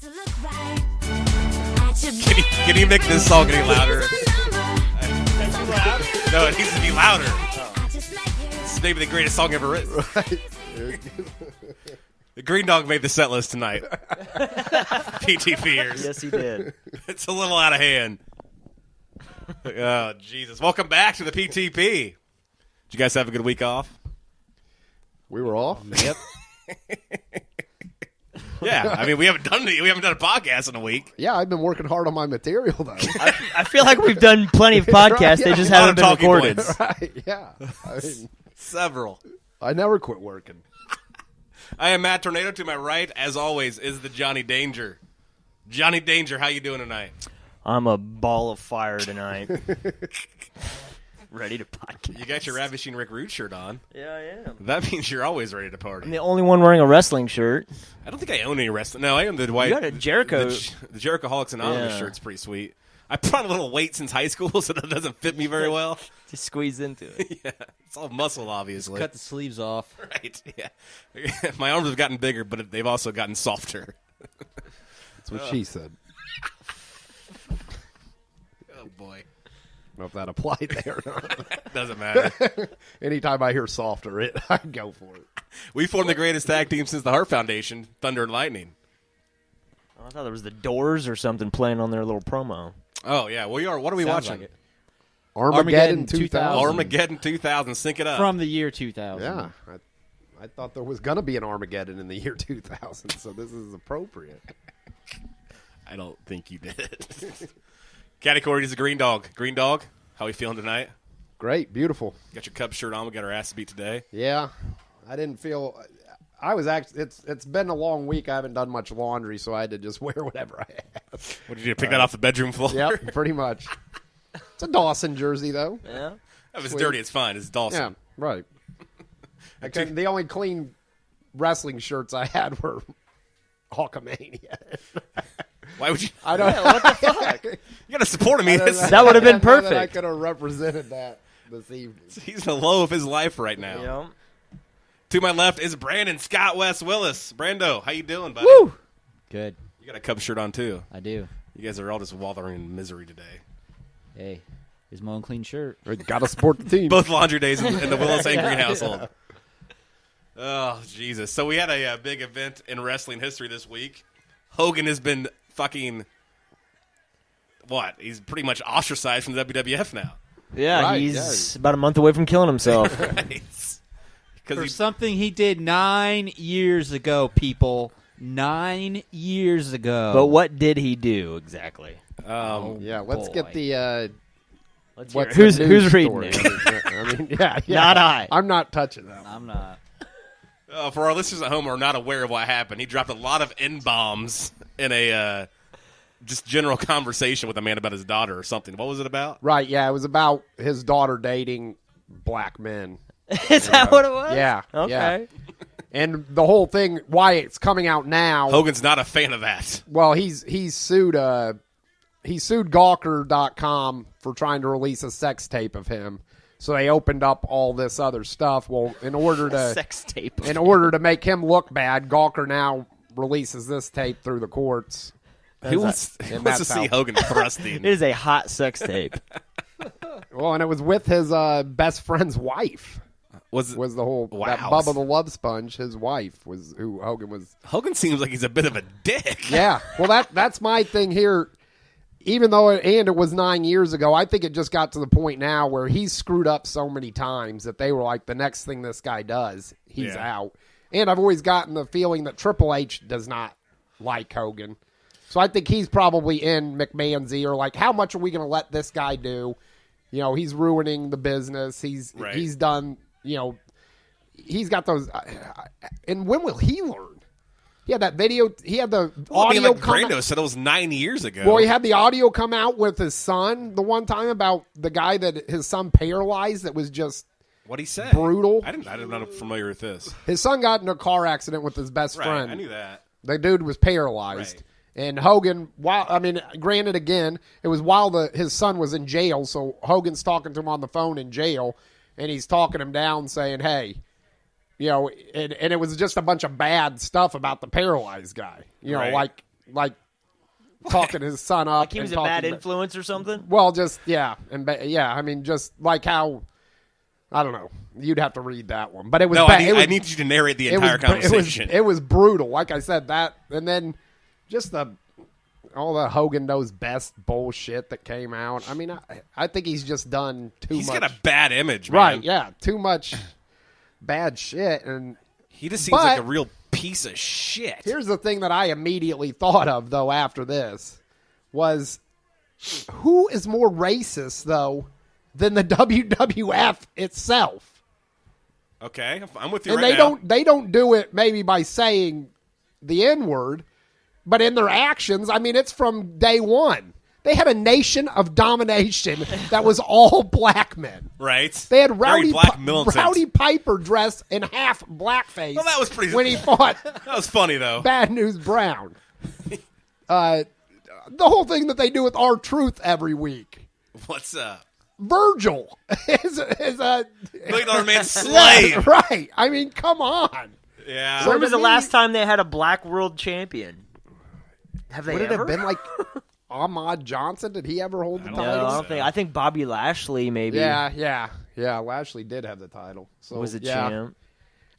Can you make this song any louder? No, it needs to be louder. This is maybe the greatest song ever written. Right. The Green Dog made the set list tonight. PT Fears. Yes, he did. It's a little out of hand. Oh, Jesus. Welcome back to the PTP. Did you guys have a good week off? We were off? Yep. Yeah. I mean, we haven't done a podcast in a week. Yeah, I've been working hard on my material, though. I feel like we've done plenty of podcasts. They just haven't been Talking recorded. points. Right, yeah. I mean, Several. I never quit working. I am Matt Tornado. To my right, as always, is the Johnny Danger. Johnny Danger, how you doing tonight? I'm a ball of fire tonight. Ready to podcast. You got your Ravishing Rick Rude shirt on. Yeah, I am. That means you're always ready to party. I'm the only one wearing a wrestling shirt. I don't think I own any wrestling. No, I own the white. You got a Jericho. The Jericho Holics Anonymous Yeah. shirt's pretty sweet. I put on a little weight since high school, so that doesn't fit me very well. Just squeeze into it. Yeah, it's all muscle, obviously. Cut the sleeves off. Right, yeah. My arms have gotten bigger, but they've also gotten softer. That's what she said. Oh, boy. I don't know if that applied there or not. Doesn't matter. Anytime I hear softer, I go for it. We formed the greatest tag team since the Hart Foundation, Thunder and Lightning. I thought there was the Doors or something playing on their little promo. Oh, yeah. Well, what are we Sounds watching? like it. Armageddon 2000. Armageddon 2000. Sync it up. From the year 2000. Yeah. I thought there was going to be an Armageddon in the year 2000, so this is appropriate. I don't think you did. Caddy Corey is a Green Dog. Green Dog, how are we feeling tonight? Great. Beautiful. Got your Cubs shirt on. We got our ass beat today. Yeah. I didn't feel... I was actually... It's been a long week. I haven't done much laundry, so I had to just wear whatever I had. What did you do, pick that off the bedroom floor? Yep, pretty much. It's a Dawson jersey, though. Yeah. If it's Sweet. dirty, it's fine. It's Dawson. Yeah, right. The only clean wrestling shirts I had were Hulkamania. Why would you? I don't. Yeah, what the fuck? You got to support him. That would have been I know that I perfect. could have represented that this evening. He's in the low of his life right now. Yeah. To my left is Brandon Scott West Willis. Brando, how you doing, buddy? Woo! Good. You got a Cubs shirt on, too. I do. You guys are all just wallowing in misery today. Hey, here's my own clean shirt. Got to support the team. Both laundry days in the Willis and Green household. Oh, Jesus. So we had a big event in wrestling history this week. Hogan has been fucking, what? He's pretty much ostracized from the WWF now. Yeah, Right, he's about a month away from killing himself. Right. For Because something he did 9 years ago, people. 9 years ago. But what did he do exactly? Yeah, let's boy. get the. Let's hear What's it. the Who's news reading story? it? I mean, yeah. Not I. I'm not touching that. I'm not. for our listeners at home who are not aware of what happened, he dropped a lot of N-bombs in a just general conversation with a man about his daughter or something. What was it about? Right, yeah, it was about his daughter dating black men. Is that what it was? Yeah. Okay. Yeah. And the whole thing, why it's coming out now. Hogan's not a fan of that. Well, he's sued Gawker.com for trying to release a sex tape of him. So they opened up all this other stuff. Well, in order to make him look bad, Gawker now releases this tape through the courts. Who wants to see Hogan thrusting? It is a hot sex tape. Well, and it was with his best friend's wife. Was the whole that Bubba the Love Sponge? His wife was who Hogan was. Hogan seems like he's a bit of a dick. Yeah, well that's my thing here. Even though it was 9 years ago, I think it just got to the point now where he's screwed up so many times that they were like, the next thing this guy does, he's out. And I've always gotten the feeling that Triple H does not like Hogan. So I think he's probably in McMahon's ear, like, how much are we going to let this guy do? You know, he's ruining the business. He's done, you know, he's got those. And when will he learn? He had that video. He had the audio come Brando said it was 9 years ago. Well, he had the audio come out with his son the one time about the guy that his son paralyzed. That was just what'd he say? Brutal. I'm not familiar with this. His son got in a car accident with his best friend. I knew that. The dude was paralyzed. Right. And Hogan, granted, again, it was while his son was in jail, so Hogan's talking to him on the phone in jail, and he's talking him down, saying, hey, you know, and it was just a bunch of bad stuff about the paralyzed guy. You know, like like talking his son up. Like he was a bad influence or something? Well, just, yeah. I mean, just like how, I don't know. You'd have to read that one. But it was No, bad. I need you to narrate the entire conversation. It was brutal. Like I said, that, and then just all the Hogan knows best bullshit that came out. I mean, I think he's just done too much. He's got a bad image, man. Right, yeah. Too much bad shit. And he just seems like a real piece of shit. here's the thing that I immediately thought of, though, after this, was who is more racist, though, than the WWF itself? Okay, I'm with you And right now. they don't do it maybe by saying the N-word, but in their actions, I mean, it's from day one. They had a nation of domination that was all black men. Right. They had Very black militant. Rowdy Piper dressed in half blackface. Well, that was pretty. when he fought That was funny though. Bad News Brown. The whole thing that they do with R-Truth every week. What's up? Virgil is a $1 million man slave. Yeah, right. I mean, come on. Yeah. So When was to the me- last time they had a black world champion? Have they Would it ever? have been like Ahmad Johnson? Did he ever hold the I No, title? I don't think. I think Bobby Lashley maybe Yeah. Lashley did have the title. So was a yeah. champ.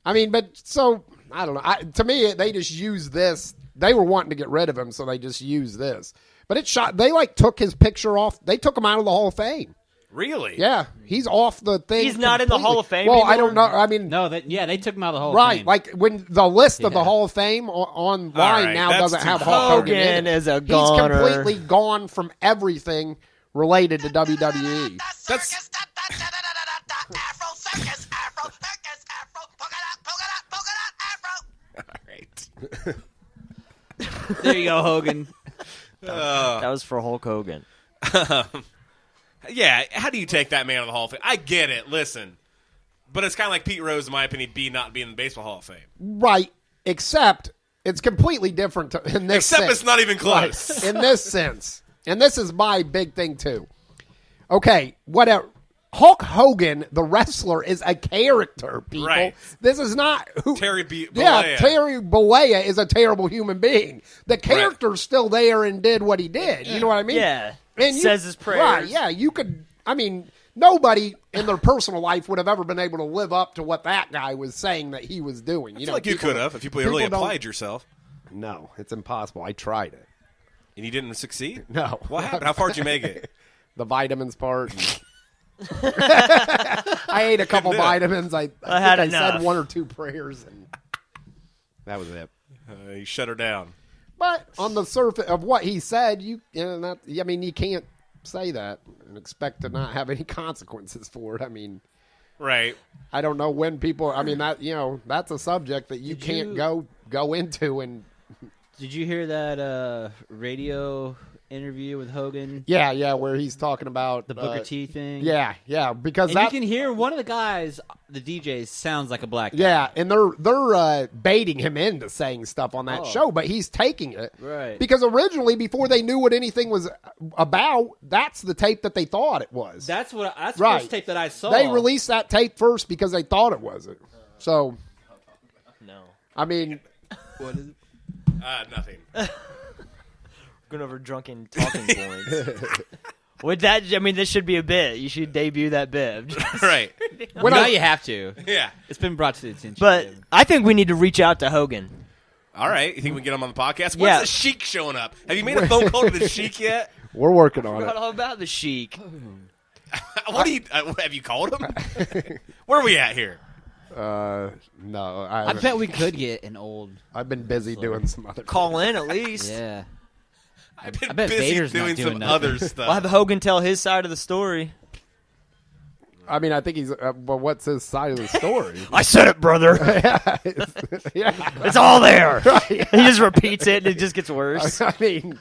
I mean, but so I don't know. To me, they just used this. They were wanting to get rid of him, so they just used this. But it shot. They like took his picture off. They took him out of the Hall of Fame. Really? Yeah, he's off the thing. He's not in the completely. Hall of Fame Well, I anymore? don't know. I mean, No, they took him out of the whole right? thing. Like when the list of the Yeah. Hall of Fame online All right, now that's doesn't too have far. Hulk Hogan in Hogan it. is a He's goner. completely gone from everything related to WWE. That's all right. There you go, Hogan. That was for Hulk Hogan. Yeah. How do you take that man out of the Hall of Fame? I get it. Listen, but it's kind of like Pete Rose, in my opinion, not being in the Baseball Hall of Fame. Right, except it's completely different in this Except sense. it's not even close. Right, in this sense. And this is my big thing, too. Okay, whatever. Hulk Hogan, the wrestler, is a character, people. Right. This is not who. Terry Bollea. Yeah, Terry Bollea is a terrible human being. The character's still there and did what he did. You know what I mean? Yeah. And Says his prayers. Right, yeah, you could. I mean, nobody in their personal life would have ever been able to live up to what that guy was saying that he was doing. I feel like you could have if you really people don't- applied yourself. No, it's impossible. I tried it. And you didn't succeed? No. What happened? How far did you make it? The vitamins part. I ate a couple vitamins. I had think I enough. said one or two prayers, and that was it. You shut her down. But on the surface of what he said, you can't say that and expect to not have any consequences for it. I mean, Right. I don't know when people. I mean, that's a subject that you can't go into. And Did you hear that radio interview with Hogan? yeah, where he's talking about The Booker T thing? Yeah, because And that you can hear one of the guys, the DJs, sounds like a black guy. yeah, and they're baiting him into saying stuff on that show, but he's taking it Right. because originally, before they knew what anything was about, that's the tape that they thought it was. That's the Right. first tape that I saw. They released that tape first because they thought it wasn't. So, No. I mean, What is it? Nothing. Going over drunken talking points. With that, I mean, this should be a bit. You should debut that bit. Right. Now you have to. Yeah. It's been brought to the attention. But I think we need to reach out to Hogan. All right. You think we can get him on the podcast? When's Yeah. the Sheik showing up? Have you made a phone call to the Sheik yet? we're working on Forgot it. all about the Sheik. What do you? Have you called him? Where are we at here? No, I bet we could get an old. I've been busy doing some other. Call in at least. Yeah. I've been I bet busy Vader's not doing doing some nothing. other stuff. We'll have Hogan tell his side of the story. I mean, I think he's. But what's his side of the story? I said it, brother. Yeah, It's all there. right. He just repeats it, and it just gets worse. I mean,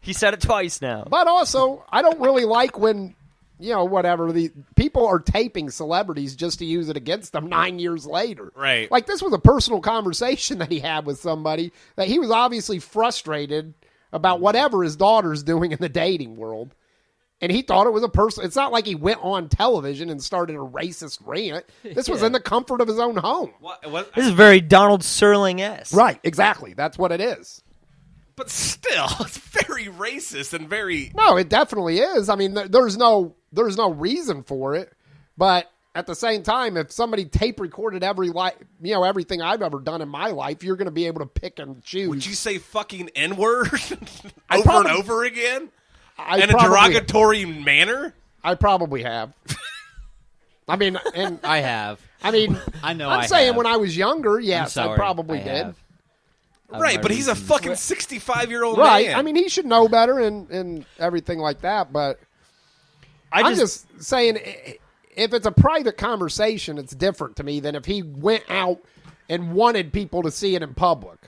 He said it twice now. but also, I don't really like when, whatever, the people are taping celebrities just to use it against them 9 years later. Right. Like, this was a personal conversation that he had with somebody that he was obviously frustrated about whatever his daughter's doing in the dating world. And he thought it was a person. It's not like he went on television and started a racist rant. This was in the comfort of his own home. What? This is very Donald Sterling-esque. Right, exactly. That's what it is. But still, it's very racist and very. No, it definitely is. I mean, there's no reason for it. But at the same time, if somebody tape recorded everything I've ever done in my life, you're going to be able to pick and choose. Would you say fucking N-word over probably- and over again I in a probably- derogatory manner? I probably have. I mean, and I have. I mean, I know. I'm I saying have. when I was younger, yes, I sorry, probably I did. have. Right, but he's a fucking 65-year-old Right. man. I mean, he should know better and everything like that. But I'm just saying, if it's a private conversation, it's different to me than if he went out and wanted people to see it in public.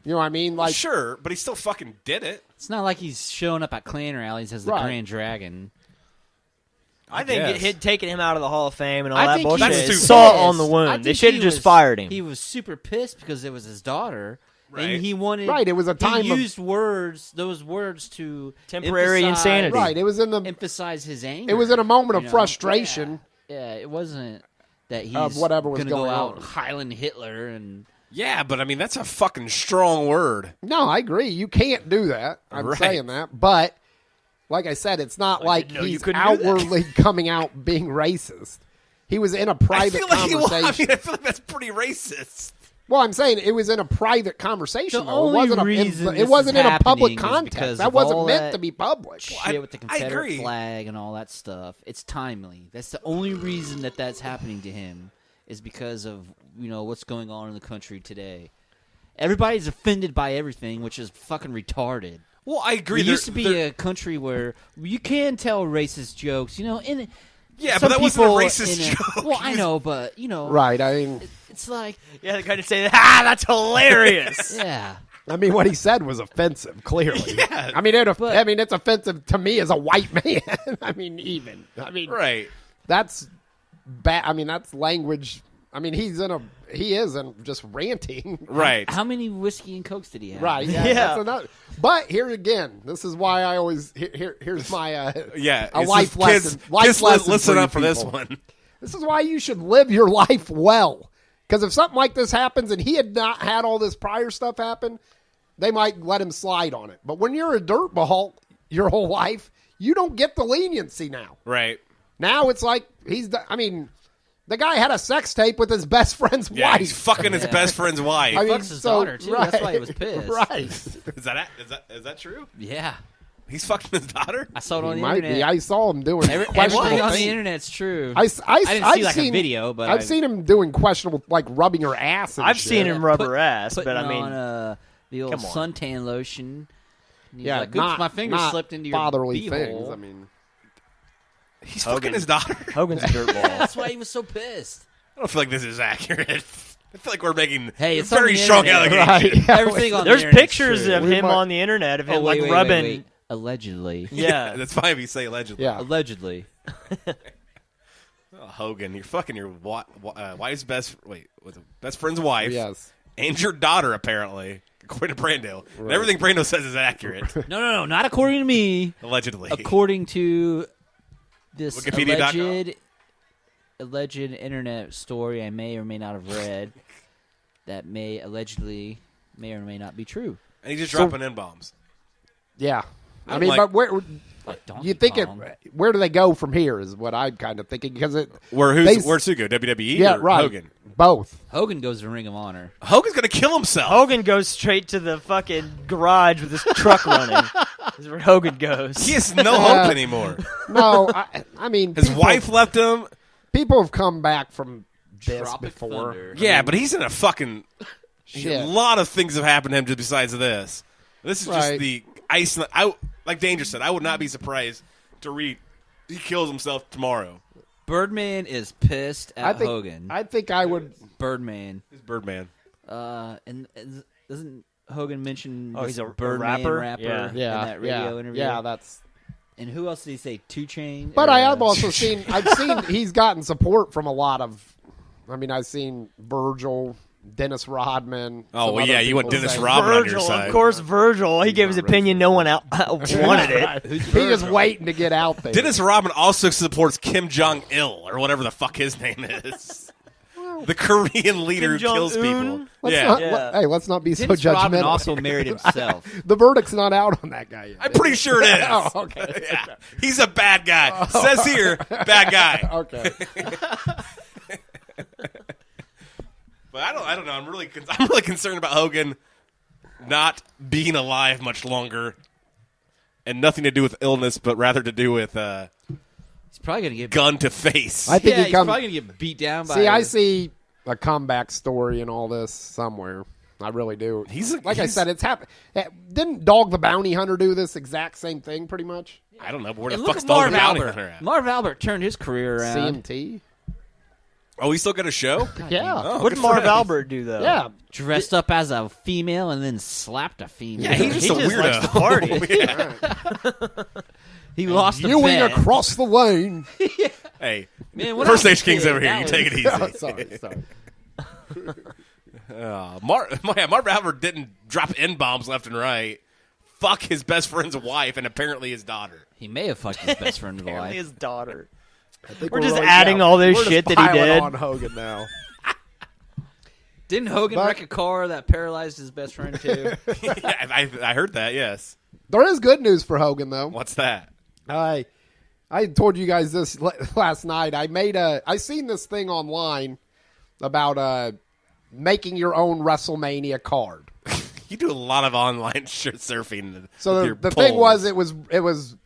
You know what I mean? Like, sure, but he still fucking did it. It's not like he's showing up at Klan rallies as the Right. Grand Dragon. I think guess. it taking him out of the Hall of Fame and all I that think bullshit That's too is salt far. on the I wound. think They should have he just was- fired him. He was super pissed because it was his daughter, Right. and he wanted. Right, it was a time He of- used those words to Temporary emphasize- insanity. right. It was in the. Emphasize his anger. It was in a moment of you know? frustration. Yeah, it wasn't that he's Of whatever was gonna going go out on. Highland Hitler and. Yeah, but I mean, that's a fucking strong word. No, I agree. You can't do that. I'm Right. saying that. But like I said, it's not like didn't know you he's couldn't do that. outwardly coming out being racist. He was in a I private feel like conversation. I feel like that's pretty racist. Well, I'm saying it was in a private conversation. The though. only It wasn't, reason it this wasn't is in a public happening is context. because That of wasn't all meant that to be public. Shit with the I agree. Confederate flag and all that stuff. It's timely. That's the only reason that's happening to him is because of what's going on in the country today. Everybody's offended by everything, which is fucking retarded. Well, I agree. It used to be a country where you can tell racist jokes, and Yeah, some but that wasn't a people racist in joke. Well, I know, but Right. I mean, it's like, Yeah, they kind of say, that's hilarious. yeah. what he said was offensive. Clearly. Yeah. I mean, it's offensive to me as a white man. I mean, Right. that's bad. I mean, that's language. I mean, he isn't just ranting. Right. How many whiskey and cokes did he have? Right. Yeah. That's another. But here again, this is why I always here's my Yeah. a it's life just lesson. Kids, Life just lesson listen for you up for this people. one. This is why you should live your life well. Because if something like this happens and he had not had all this prior stuff happen, they might let him slide on it. But when you're a dirtball your whole life, you don't get the leniency now. Right. Now it's like the guy had a sex tape with his best friend's Yeah, wife. he's fucking his best friend's wife. I mean, Fucks his daughter, too. That's why he was pissed. Right. Is that true? Yeah. He's fucking his daughter? I saw it on He the might internet. be. I saw him doing Everything questionable on the things. internet's true. I didn't see like a video, but I've seen him doing questionable, like rubbing her ass. And I've shit. seen him rub her ass, putting but I mean, on the old come on. suntan lotion. And he's Yeah, like, oops, not my finger not slipped into your fatherly beehole. things. I mean, He's Hogan. fucking his daughter? Hogan's a dirtball. That's why he was so pissed. I don't feel like this is accurate. I feel like we're making Hey, it's on very the strong internet. allegations. Right. Everything on There's the internet's pictures true. of We him might- on the internet of him Oh, wait, like wait, rubbing. wait. Allegedly. Yeah. That's fine if you say allegedly. yeah. Allegedly. Oh, Hogan, you're fucking your wife's best friend's wife. Yes. And your daughter, apparently, according to Brando. And everything Brando says is accurate, No, not according to me. allegedly. According to this Wikipedia.com. alleged internet story I may or may not have read that may or may not be true. And he's just dropping N-bombs. Yeah. I I'm mean, like- but where Like Donkey you think Kong. where do they go from here? Is what I'm kind of thinking because Where's who go? WWE yeah or right Hogan? both. Hogan goes to Ring of Honor. Hogan's going to kill himself. Hogan goes straight to the fucking garage with his truck running. That's where Hogan goes. He has no hope anymore. No, I mean His wife left him. People have come back from this Tropic before. Thunder. Yeah, but he's in a fucking... Shit. A lot of things have happened to him just besides this. This is just Right. the ice... like Danger said, I would not be surprised to read he kills himself tomorrow. Birdman is pissed at I think Hogan. I think I would. Birdman. He's Birdman. And doesn't Hogan mention Oh, this he's a Birdman rapper? in Yeah, that radio interview? Yeah, that's. And who else did he say? 2 Chainz? But I have also seen. I've seen he's gotten support from a lot of. I mean, I've seen Virgil, Dennis Rodman. Oh, some well, other yeah, you want people Dennis saying- Rodman on your Virgil, side. of course, Virgil. He gave his opinion. No one wanted it. He was waiting to get out there. Dennis Rodman also supports Kim Jong-il, or whatever the fuck his name is. The Korean leader who Kim kills people. Jong-un? Hey, let's not be so Dennis Rodman judgmental. also married himself. The verdict's not out on that guy yet. I'm pretty sure it is. Oh, okay. Yeah. He's a bad guy. Says here, bad guy. Okay. But I don't know. I'm really concerned about Hogan not being alive much longer, and nothing to do with illness, but rather to do with He's probably gonna get. gun to face. I think Yeah, he he's comes. probably gonna get beat down by. See, I see a comeback story in all this somewhere. I really do. I said, it's happened. Didn't Dog the Bounty Hunter do this exact same thing, pretty much? I don't know. But where the And look fuck's at Dog Marv the Bounty Albert. Hunter at? Marv Albert turned his career around. CMT. Oh, he still got a show? Yeah. Oh, What good did for Marv him. Albert do though? Yeah. Dressed up as a female and then slapped a female. Yeah, he's just a just likes weirdo. to party. Yeah. he lost the Viewing bet. across the lane. Hey, Man, when First I was Stage a King's kid, over here. that You was- take it easy. Oh, sorry. Marv Albert didn't drop N-bombs left and right. Fuck his best friend's wife and apparently his daughter. He may have fucked his best friend Apparently wife. his daughter. I think We're just really- adding all this we're shit just that he piling did. on Hogan now. Didn't Hogan But- wreck a car that paralyzed his best friend too? Yeah, I heard that, yes. There is good news for Hogan, though. What's that? I told you guys this last night. I seen this thing online about making your own WrestleMania card. You do a lot of online shirt surfing. So with your the thing polls. was it was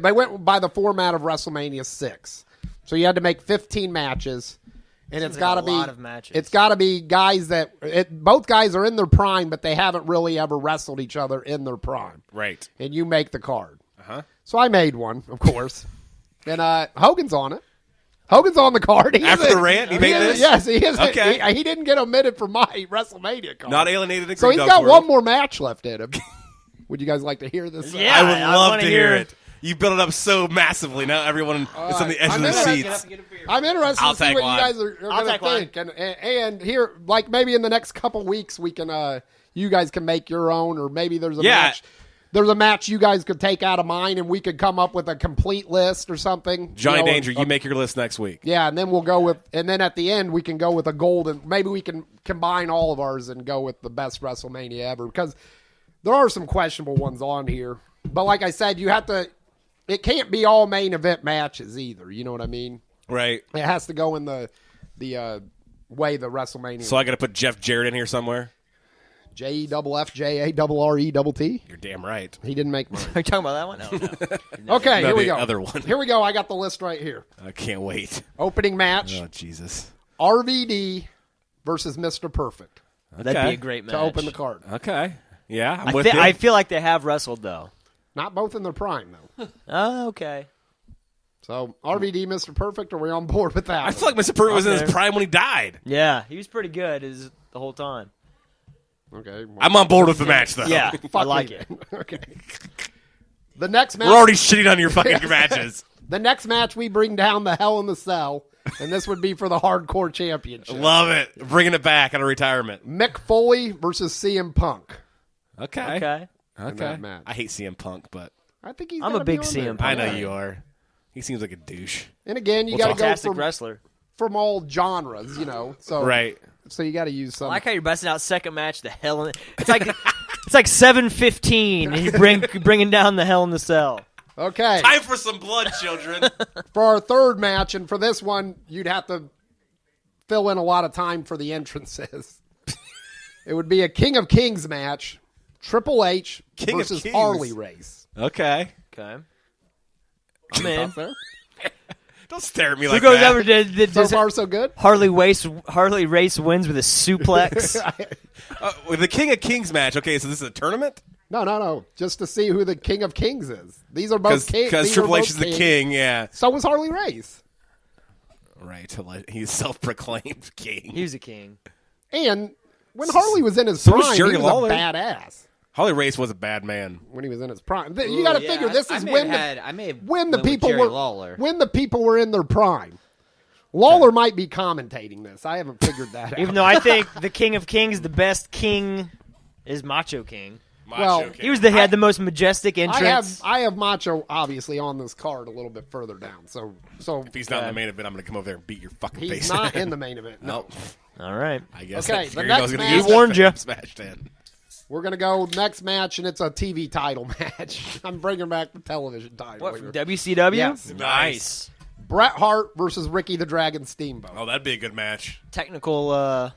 they went by the format of WrestleMania 6. So you had to make 15 matches, and it's like got to a be lot of matches. It's got to be guys that both guys are in their prime, but they haven't really ever wrestled each other in their prime. Right. And you make the card. Uh-huh. So I made one, of course, and Hogan's on it. Hogan's on the card. He After isn't- the rant, he he made isn't- this? Yes, he is. Okay. He didn't get omitted from my WrestleMania card. Not alienated in So he's Green got Dog's one world. more match left in him. Would you guys like to hear this? Yeah. I would I love wanna to hear hear- it. You built it up so massively. Now everyone is on the edge I'm of their interested- seats. I'm interested I'll to see take what one. you guys are I'll going take to one. think. And here, like maybe in the next couple weeks, we can, you guys can make your own, or maybe there's a match. There's a match you guys could take out of mine, and we could come up with a complete list or something. Johnny You know, Danger, you make your list next week. Yeah, and then we'll go with, and then at the end we can go with a golden. Maybe we can combine all of ours and go with the best WrestleMania ever, because there are some questionable ones on here. But like I said, you have to. It can't be all main event matches either. You know what I mean? Right. It has to go in the way the WrestleMania. So I got to put Jeff Jarrett in here somewhere? JEFFJARRETT. You're damn right. He didn't make mine. Are you talking about that one? No. Okay, No, here we the go. other one. Here we go. I got the list right here. I can't wait. Opening match: Oh, Jesus. RVD versus Mr. Perfect That'd Okay. be a great match. to open the card. Okay. Yeah, I'm I, with thi- you. I feel like they have wrestled though. Not both in their prime though. Oh, okay. So RVD, Mr. Perfect, are we on board with that? I feel like Mr. Perfect was in his Okay. prime when he died. Yeah, he was pretty good the whole time. Okay, well, I'm on board with the match, though. Yeah, I fuck like me it. then. Okay. The next match. We're already shitting on your fucking matches. The next match we bring down the Hell in the Cell, and this would be for the Hardcore Championship. Love it. Bringing it back out of retirement. Mick Foley versus CM Punk. Okay. Okay. in that match. I hate CM Punk, but I think he's. I'm gotta a be big on CM there. Punk I know Okay. you are. He seems like a douche. And again, you What's got to go Fantastic from, wrestler. from all genres, you know. So Right. So you got to use I some. like how you're busting out second match. The Hell in it's like 7:15. And you bringing down the Hell in the Cell. Okay. Time for some blood, children. For our third match, and for this one, you'd have to fill in a lot of time for the entrances. It would be a King of Kings match, Triple H King of versus Kings. Harley Race. Okay. Okay. I'm in. Don't stare at me Who like goes that. over to So far, so good. Harley Race wins with a suplex. With the King of Kings match. Okay, so this is a tournament? No. Just to see who the King of Kings is. These are both kings. Because Triple H is the king, yeah. So was Harley Race. Right. He's self-proclaimed king. He was a king. And when Harley was in his So was prime, Jerry he was Lawler. a badass. Holly Race was a bad man. When he was in his prime, you got to figure this is when the when people Jerry were Lawler. when the people were in their prime. Lawler might be commentating this. I haven't figured that out. Even though I think the King of Kings, the best king, is Macho King. Well, came. He was the had the most majestic entrance. I have Macho obviously on this card a little bit further down. So If he's not in the main event, I'm going to come over there and beat your fucking face. he's not in the main event. No. Nope. All right. I guess. Okay, that the Gary next was gonna match- use He warned that ya. Smashed in. We're gonna go next match, and it's a TV title match. I'm bringing back the television title. What, here. from WCW? Yes. Nice. Bret Hart versus Ricky the Dragon Steamboat. Oh, that'd be a good match. Technical,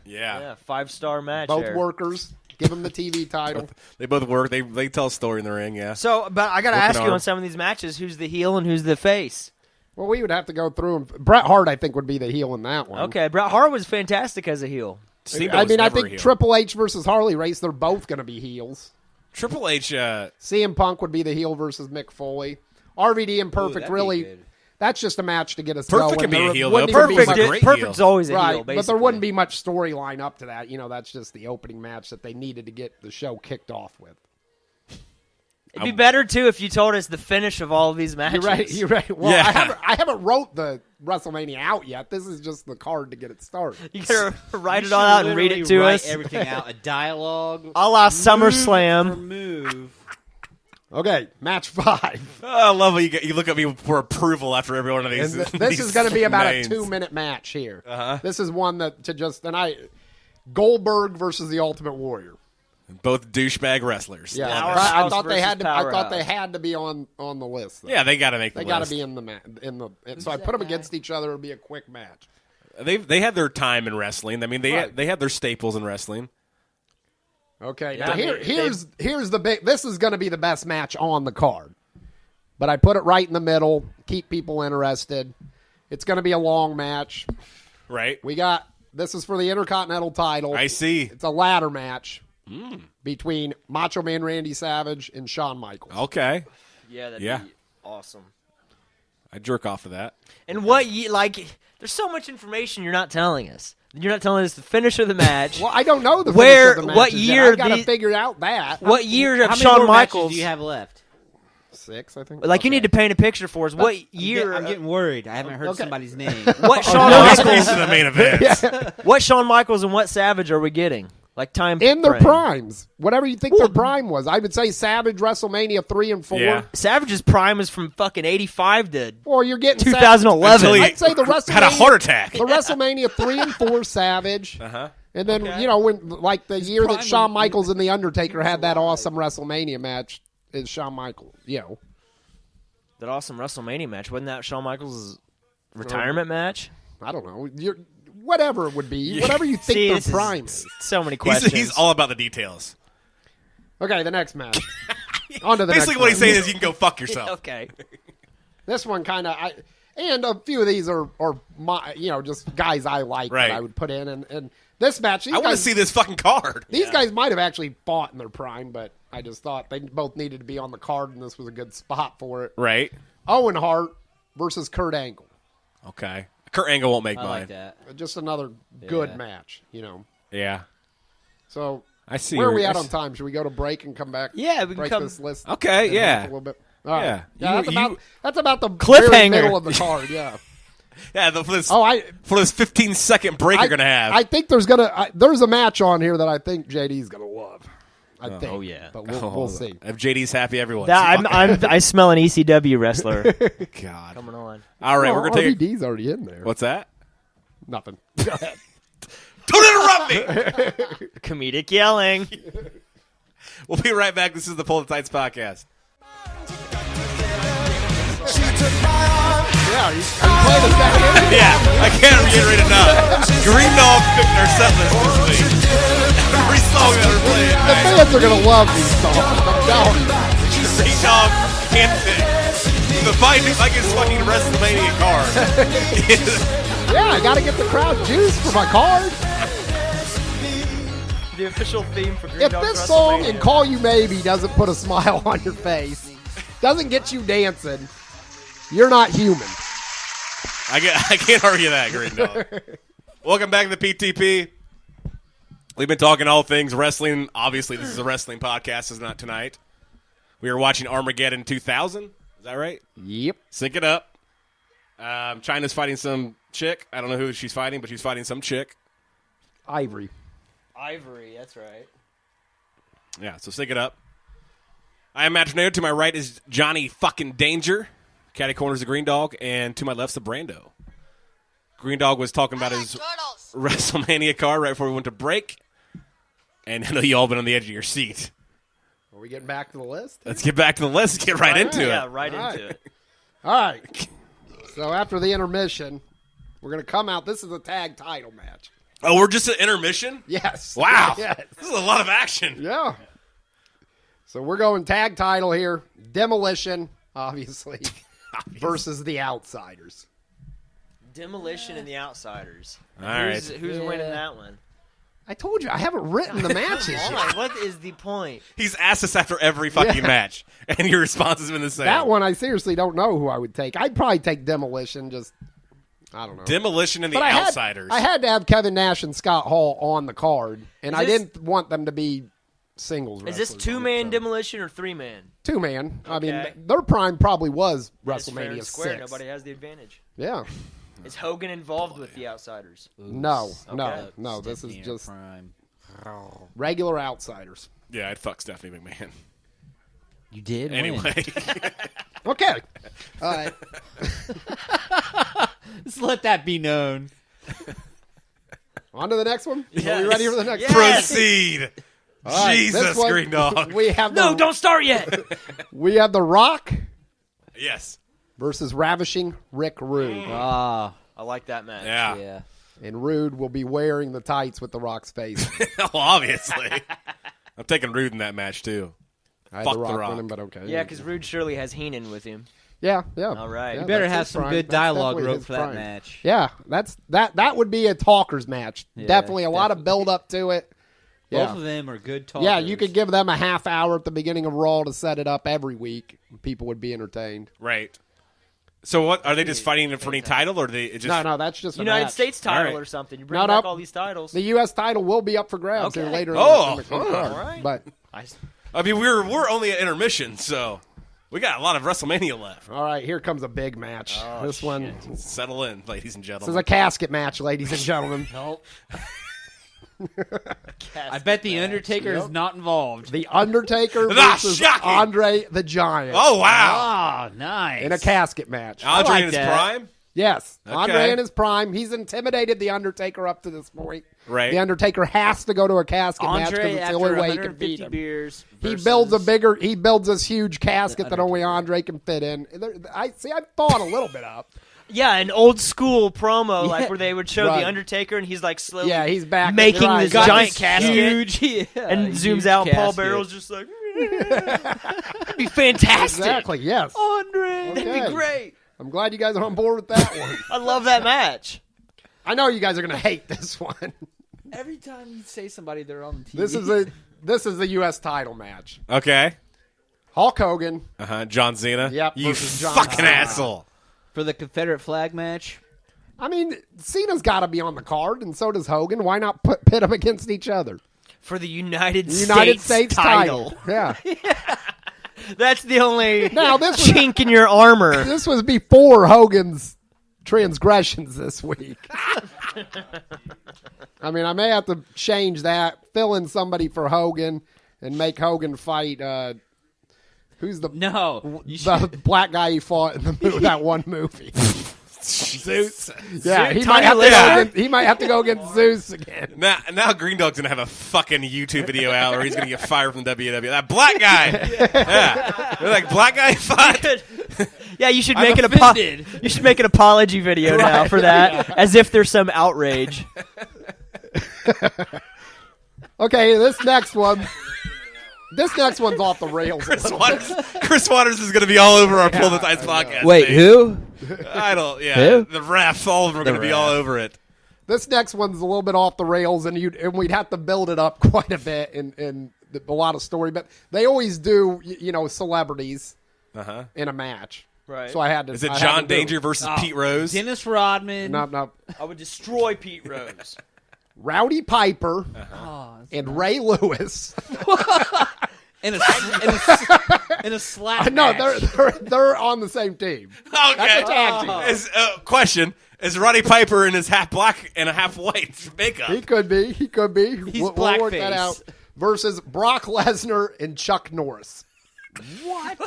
Yeah. 5-star match Both there. workers. Give them the TV title. They both work. They tell a story in the ring, yeah. So, but I got to Working ask you arm. on some of these matches, who's the heel and who's the face? Well, we would have to go through them. Bret Hart, I think, would be the heel in that one. Okay, Bret Hart was fantastic as a heel. Steamboat I was mean, I never a think heel. Triple H versus Harley Race, they're both going to be heels. Triple H, CM Punk would be the heel versus Mick Foley. RVD and Perfect, really, that's just a match to get us Perfect going. can be a There heel, wouldn't though. even be Perfect much- is a great Perfect's heel. always a right, heel, basically. but there wouldn't be much storyline up to that. You know, that's just the opening match that they needed to get the show kicked off with. It'd be better, too, if you told us the finish of all of these matches. You're right. You're right. Well, Yeah. I haven't wrote the WrestleMania out yet. This is just the card to get it started. You got to write You it all should out and read it literally to write us. Everything out, a dialogue. A la For SummerSlam. move. Okay, match 5. Oh, I love when you look at me for approval after every one of these. And this is going to be about names. a 2-minute match here. Uh-huh. This is one that Goldberg versus the Ultimate Warrior. Both douchebag wrestlers. Yeah, Love it. I Powerhouse thought they had to. versus I thought they Powerhouse. had to be on the list. though. Yeah, they got to make the they list. got to be in the. So I put them against each other. It'll be a quick match. They had their time in wrestling. I mean, they Right. they had their staples in wrestling. Okay, Yeah, now I mean, here's the big. This is going to be the best match on the card, but I put it right in the middle. Keep people interested. It's going to be a long match. Right. This is for the Intercontinental title. I see. It's a ladder match between Macho Man Randy Savage and Shawn Michaels. Okay. Yeah, that'd Yeah. be awesome. I jerk off to that. And there's so much information you're not telling us. You're not telling us the finish of the match. Well, I don't know the Where- finish of the what matches yet. year I got to the- figure out that. What year How of many Shawn more Michaels? matches do you have left? 6, I think. Like, you need to paint a picture for us. What year? I'm getting worried. I haven't heard Okay. somebody's name. What Shawn He's Michaels? to the main event. What Shawn Michaels and what Savage are we getting? Like time in their frame. primes, whatever you think their prime was. I would say Savage WrestleMania 3 and 4. Yeah. Savage's prime is from fucking 85 to Or you're getting 2011. Until he I'd say the WrestleMania had a heart attack. The WrestleMania 3 and 4 Savage. Uh-huh. And then, when like the year that prime Shawn was- Michaels and The Undertaker had that awesome WrestleMania match is Shawn Michaels. that awesome WrestleMania match. Wasn't that Shawn Michaels' retirement match? I don't know. Whatever it would be. Whatever you think See, their this is prime is. so many questions. He's all about the details. Okay, the next match. On to the Basically, next what he's one. saying is you can go fuck yourself. Okay. This one kind of, and a few of these are my, just guys I like Right. that I would put in, and this match, I want to see this fucking card. These guys might have actually fought in their prime, but I just thought they both needed to be on the card, and this was a good spot for it. Right. Owen Hart versus Kurt Angle, Okay. Kurt Angle won't make I mine. like that. just another good Yeah. match, Yeah. So I see. where are we your- at on time? Should we go to break and come back? Yeah, we can break come- this list. Okay, in yeah. half a little bit. All right. Yeah. Yeah, You- that's about the Cliffhanger. very middle of the card. Yeah. Yeah, for this, Oh, I 15-second break you're going to have. I think there's a match on here that I think JD's gonna love. I think. Oh, yeah. But we'll see. If JD's happy, everyone's I smell an ECW wrestler God. coming on. All right, we're going to take RVD's already in there. What's that? Nothing. Go ahead. Don't interrupt me! Comedic yelling. We'll be right back. This is the Pull the Tights podcast. Yeah, are you playing us back in? Yeah, I can't reiterate enough. Green Dog picked our set list this week. Every song that we're playing. The fans are gonna love these songs. I'm telling you. Green Dog can't pick. The I get his fucking WrestleMania card. Yeah, I gotta get the crowd juice for my card. The official theme for Green If Dog this song WrestleMania. and Call You Maybe doesn't put a smile on your face, doesn't get you dancing, you're not human. I can't argue that, Green Dog. Welcome back to the PTP. We've been talking all things wrestling. Obviously, this is a wrestling podcast. It's not tonight. We were watching Armageddon 2000. Is that right? Yep. Sync it up. China's fighting some chick. I don't know who she's fighting, but she's fighting some chick. Ivory. Ivory, that's right. Yeah, so sync it up. I am Matt Tornado. To my right is Johnny fucking Danger. Catty corner's the Green Dog, and to my left's the Brando. Green Dog was talking about his WrestleMania card right before we went to break, and I know you all been on the edge of your seat. Are we getting back to the list? Let's get back to the list. Let's get right into it. Yeah, right into it. All right. So after the intermission, we're going to come out. This is a tag title match. Oh, we're just at intermission? Yes. Wow. Yes. This is a lot of action. Yeah. So we're going tag title here. Demolition, obviously, versus the Outsiders. Demolition and the Outsiders. All right. Who's winning that one? I told you, I haven't written the matches Come yet. on, what is the point? He's asked us after every fucking match, and your response has been the same. That one, I seriously don't know who I would take. I'd probably take Demolition, just, I don't know. Demolition and the But Outsiders. I had to have Kevin Nash and Scott Hall on the card, and Is I this- didn't want them to be singles Is this wrestlers on it, 2-man so. Demolition or 3-man? 2-man. I mean, Okay. their prime probably was That's fair WrestleMania and square. 6. Nobody has the advantage. Yeah. Is Hogan involved with the Outsiders? No, no, Okay. no. This is Stephanie in just prime. regular Outsiders. Yeah, I'd fuck Stephanie McMahon. You did win. Anyway. Okay. All right. Just let that be known. On to the next one. Are Yes. we ready for the next Yes. one? Proceed. All right, Jesus, this one, Green Dog. We have No, the, don't start yet. We have The Rock Yes. versus Ravishing Rick Rude. Ah, I like that match. Yeah. yeah. And Rude will be wearing the tights with The Rock's face. Well, obviously. I'm taking Rude in that match, too. I had Fuck The The Rock Rock. winning, but okay. Yeah, because Rude surely has Heenan with him. Yeah, yeah. All right. Yeah, You Better that's have his some prime. good That's dialogue definitely wrote his for that prime. match. Yeah, that would be a talker's match. Yeah, definitely a lot of build up to it. Yeah. Both of them are good talkers. Yeah, you could give them a half hour at the beginning of Raw to set it up every week. People would be entertained. Right. So what? Are they just fighting for any title, or are they just... No, that's just a United match. States title All right. or something. You bring No, back no. all these titles. The U.S. title will be up for grabs Okay. here later. Oh, in the card. all right. But I mean, we're only at intermission, so we got a lot of WrestleMania left. all right, here comes a big match. Oh, this one, Settle in, ladies and this is gentlemen. a casket match, ladies and gentlemen. Nope. I bet the Undertaker is Yep. not involved. The Undertaker Ah, versus shocking. Andre the Giant Oh, wow. Ah, nice. in a casket match. Andre like in his that. prime? Yes, Okay. Andre in his prime. He's intimidated the Undertaker up to this point. Right. The Undertaker has to go to a casket match because Andre, it's the after only way he can 150 beat him. beers, He versus- builds this huge casket that only Undertaker. Andre can fit in. I thought a little bit up. Yeah, an old school promo, Yeah. like where they would show Right. the Undertaker and he's like slowly Yeah, he's back making right. this Got giant this casket huge, yeah, and huge zooms out. And Paul casket. Barrel's just like, that'd be fantastic. Exactly. Yes. Andre. Okay. That'd be great. I'm glad you guys are on board with that one. I love that match. I know you guys are going to hate this one. Every time you say somebody, they're on TV. This is a U.S. title match. Okay. Hulk Hogan. John Cena? Yep, You versus John fucking Cena. asshole. for the Confederate flag match. I mean, Cena's got to be on the card, and so does Hogan. Why not pit them against each other? For the United States title. Yeah. That's the only Now, this was- chink in your armor. This was before Hogan's transgressions this week. I mean, I may have to change that, fill in somebody for Hogan, and make Hogan fight. Who's the No, you the should. black guy he fought in that one movie? Zeus. Yeah, Zeus, he Tony might, have to Lister. go against, he might have to go against Zeus again. Now Green Dog's going to have a fucking YouTube video out where he's going to get fired from WWE. That black guy. Yeah. They're like, black guy fought. Yeah, you should I'm make offended. You should make an apology video now for that, as if there's some outrage. Okay, this next one's off the rails. Chris Waters is going to be all over our Pull the Tights podcast. Wait, page. who? I don't. Yeah, Who? the refs, all of them are going to be all over it. This next one's a little bit off the rails, and we'd have to build it up quite a bit and a lot of story. But they always do, celebrities in a match. Right. So I had to. Is it I had John to do Danger versus Pete Rose? Dennis Rodman. No. I would destroy Pete Rose. Rowdy Piper Oh, and Ray Lewis. in a slap. No, match. they're on the same team. Okay. That's a tag team. Is, question: is Roddy Piper in his half black and a half white makeup? He could be. He's We'll work that blackface. out. Versus Brock Lesnar and Chuck Norris. What?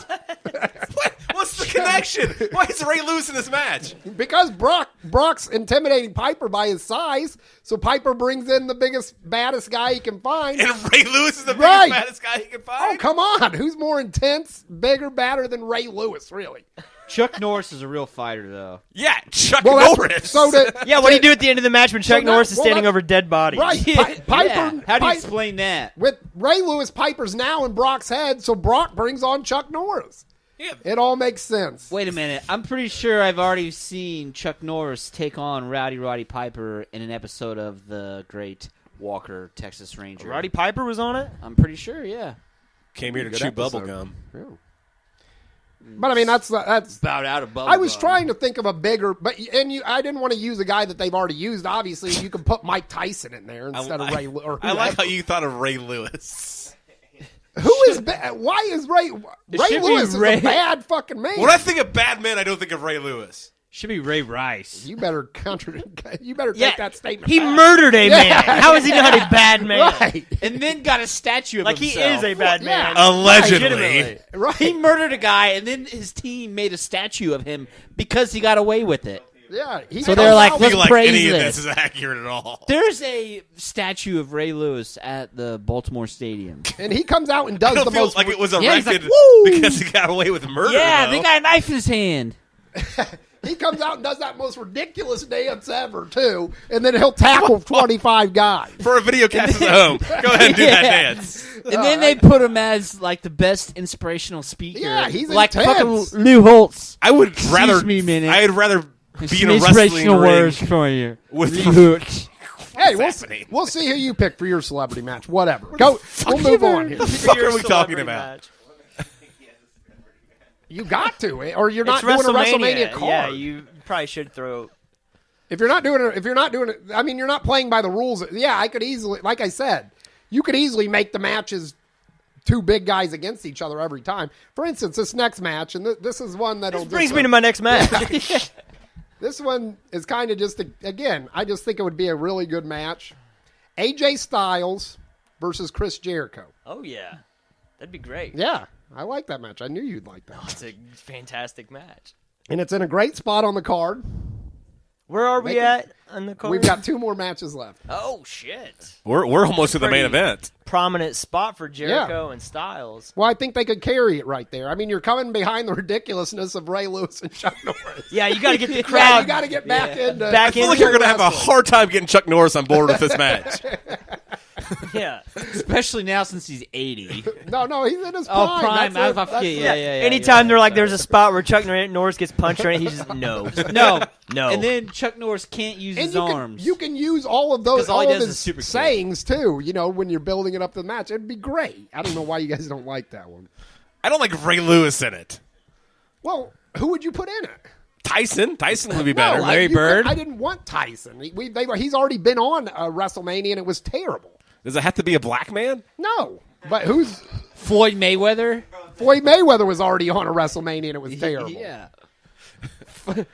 What's the connection? Why is Ray Lewis in this match? Because Brock's intimidating Piper by his size, so Piper brings in the biggest, baddest guy he can find. And Ray Lewis is the Right. biggest, baddest guy he can Oh, find? come on. Who's more intense, bigger, badder than Ray Lewis, really? Chuck Norris is a real fighter, though. Yeah, Chuck Well, Norris. Yeah, what do you do at the end of the match when Chuck now- Norris is well, standing that- over dead bodies? Right. Piper. Yeah. How do you Pi- explain that? With Ray Lewis, Piper's now in Brock's head, so Brock brings on Chuck Norris. Yeah. It all makes sense. Wait a minute. I'm pretty sure I've already seen Chuck Norris take on Rowdy Roddy Piper in an episode of the Great Walker, Texas Ranger. Roddy Piper was on it? I'm pretty sure, yeah. Came here to Good chew episode. bubble gum. Yeah. But I mean, that's About out of bubble I was gum. trying to think of a bigger, I didn't want to use a guy that they've already used. Obviously, you can put Mike Tyson in there instead of Ray. Or I like whoever. how you thought of Ray Lewis. Who is why is Ray should be Lewis is Ray- a bad fucking man? When I think of bad men, I don't think of Ray Lewis. Should be Ray Rice. You better take that statement. He back. murdered a man. Yeah. How is he not a bad man? Right. And then got a statue of Like he himself. is a bad Yeah. man. Allegedly. Legitimately. Right. He murdered a guy, and then his team made a statue of him because he got away with it. Yeah. So they're like, I let's feel like praise any of this. this is accurate at all. There's a statue of Ray Lewis at the Baltimore Stadium. and he comes out and I does don't the feel most. like it was Yeah, he's erected like, "Woo!" because he got away with murder. Yeah, though. they got a knife in his hand. He comes out and does that most ridiculous dance ever too, and then he'll tackle 25 guys. For a video cast at home. Go ahead and do that Yeah. dance. And then they put him as like the best inspirational speaker. Yeah, he's like intense. fucking Lou Holtz. I would rather me a minute. I'd rather be Some in a wrestling inspirational ring words for you. with Lou Holtz. Hey, happening? we'll see who you pick for your celebrity match. Whatever. Go. We'll move on here. What the fuck are we talking about? You got to, or you're not It's doing a WrestleMania. WrestleMania card. Yeah, you probably should throw. If you're not doing it, I mean, you're not playing by the rules. Yeah, I could easily, like I said, you could easily make the matches two big guys against each other every time. For instance, this next match, and this is one that'll This brings me to my next match. This one is kind of just, again, I just think it would be a really good match. AJ Styles versus Chris Jericho. Oh yeah, that'd be great. Yeah, I like that match. I knew you'd like that. It's a fantastic match. And it's in a great spot on the card. Where are we Make it- at on the card? We've got two more matches left. Oh shit! We're almost to the main Pretty- event. Prominent spot for Jericho and Styles. Well, I think they could carry it right there. I mean, you're coming behind the ridiculousness of Ray Lewis and Chuck Norris. Yeah, you got to get the Yeah, crowd. you got to get back into. Back I feel in like you're going to have a wrestling. hard time getting Chuck Norris on board with this match. Yeah, Especially now since he's 80. No, he's in his prime. Oh, prime. That's it. I forget. That's Yeah, it. yeah. Anytime they're like, there's a spot where Chuck Norris gets punched, right? He's just no. No. No. And then Chuck Norris can't use And his you arms. can, you can use all of those, 'Cause all he all of does his is super kick. sayings too. You know, when you're building it up to the match, it'd be great. I don't know why you guys don't like that one. I don't like Ray Lewis in it. Well, who would you put in it? Tyson would be better. No, I didn't want Tyson. He's already been on WrestleMania, and it was terrible. Does it have to be a black man? No, but who's Floyd Mayweather. Floyd Mayweather was already on a WrestleMania, and it was terrible. Yeah.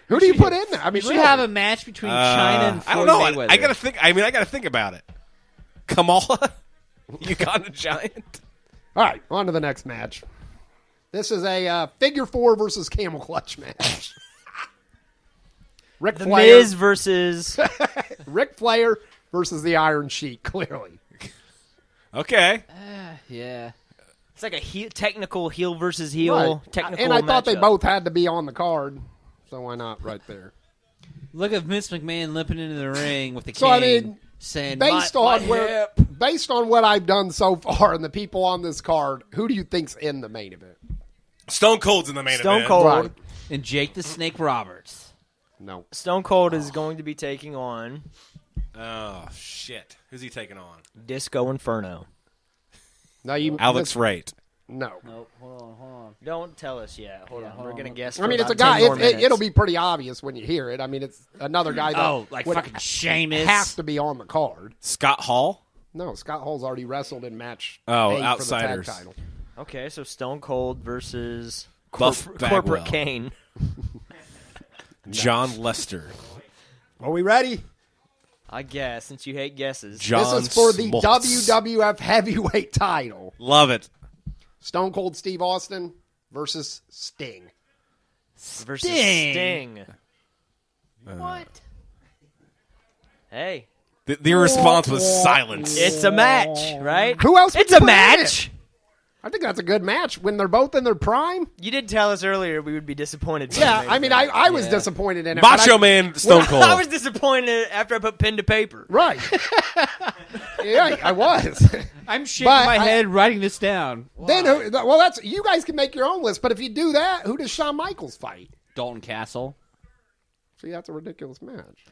Who do you put in there? I mean, We should really. have a match between China and I Floyd don't know. Mayweather. I gotta think. I mean, I gotta think about it. Kamala, Uganda Giant. All right, on to the next match. This is a figure four versus camel clutch match. Ric The Flair, Miz versus Ric Flair versus the Iron Sheik. Clearly, Okay. Yeah. it's like a technical heel versus heel right. technical. And I thought they matchup. both had to be on the card, so why not right there? Look at Vince McMahon limping into the ring with the So, cane, I mean, saying, Based my on where, hip. based on what I've done so far and the people on this card, who do you think's in the main event? Stone Cold's in the main Stone event. Cold. Right. And Jake the Snake Roberts. No. Stone Cold is going to be taking on Oh shit! Who's he taking on? Disco Inferno. No, you Alex Wright. No. Nope. Hold on. Don't tell us yet. Hold on. We're going to guess. I mean, for it's a about guy. 10 more minutes. It'll be pretty obvious when you hear it. I mean, it's another guy that Oh, like would fucking Sheamus. have to be on the card. Scott Hall. No, Scott Hall's already wrestled in match. Oh, 8 outsiders. For the tag title. Okay, so Stone Cold versus Buff Corporate Bagwell. Kane. John Lester. Are we ready? I guess, since you hate guesses. John This is for the Smoltz. WWF Heavyweight title. Love it. Stone Cold Steve Austin versus Sting. Versus Sting. What? Hey, The response was silence. it's a match, right? Who else would It's you a put in match. it? I think that's a good match when they're both in their prime. You did tell us earlier we would be disappointed. by Yeah, the I mean, main event. I was disappointed in it. but Macho Man Stone Cold. I was disappointed after I put pen to paper. Right. Yeah, I was. I'm shaking But my I- head writing this down. Then, well, that's you guys can make your own list. But if you do that, who does Shawn Michaels fight? Dalton Castle. See, that's a ridiculous match.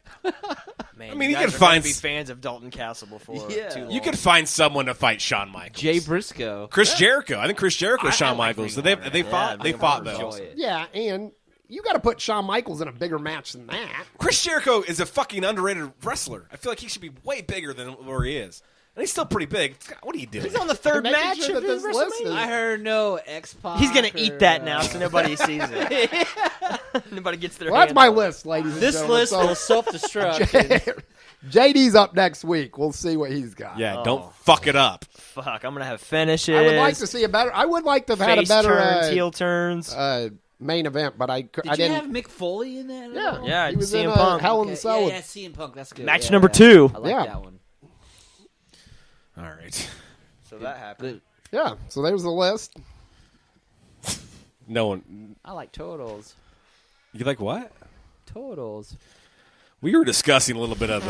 Man, I mean, you you guys could are gonna find be fans of Dalton Castle before. Yeah. too long. You could find someone to fight Shawn Michaels. Jay Briscoe. Chris Jericho. I think Chris Jericho and Shawn like Michaels. Ring They Honor. fought. Yeah, They Ring fought Honor. though. Enjoy it. Yeah, and you got to put Shawn Michaels in a bigger match than that. Chris Jericho is a fucking underrated wrestler. I feel like he should be way bigger than where he is. And he's still pretty big. What are you doing? He's on the third Making match sure of that his this list WrestleMania. is- I heard no X-Pac. He's gonna or, eat that now, so nobody sees it. Nobody gets their. Well, that's hands my on it. list, ladies and This gentlemen. list So, will self-destruct. JD's up next week. We'll see what he's got. Yeah, don't fuck it up. Fuck, I'm gonna have finishes. I would like to see a better. I would like to have had a face better turns, heel turns. main event, but I Did I you didn't. have Mick Foley in that? at Yeah. all? Yeah, he was CM in Punk. Hell in the Okay, Cell. yeah, CM Punk. That's good. Match Yeah, number yeah. 2. I like Yeah. that one. All right. So that happened. Good. Yeah, so there's the list. No one. I like totals. You like what? Totals. We were discussing a little bit of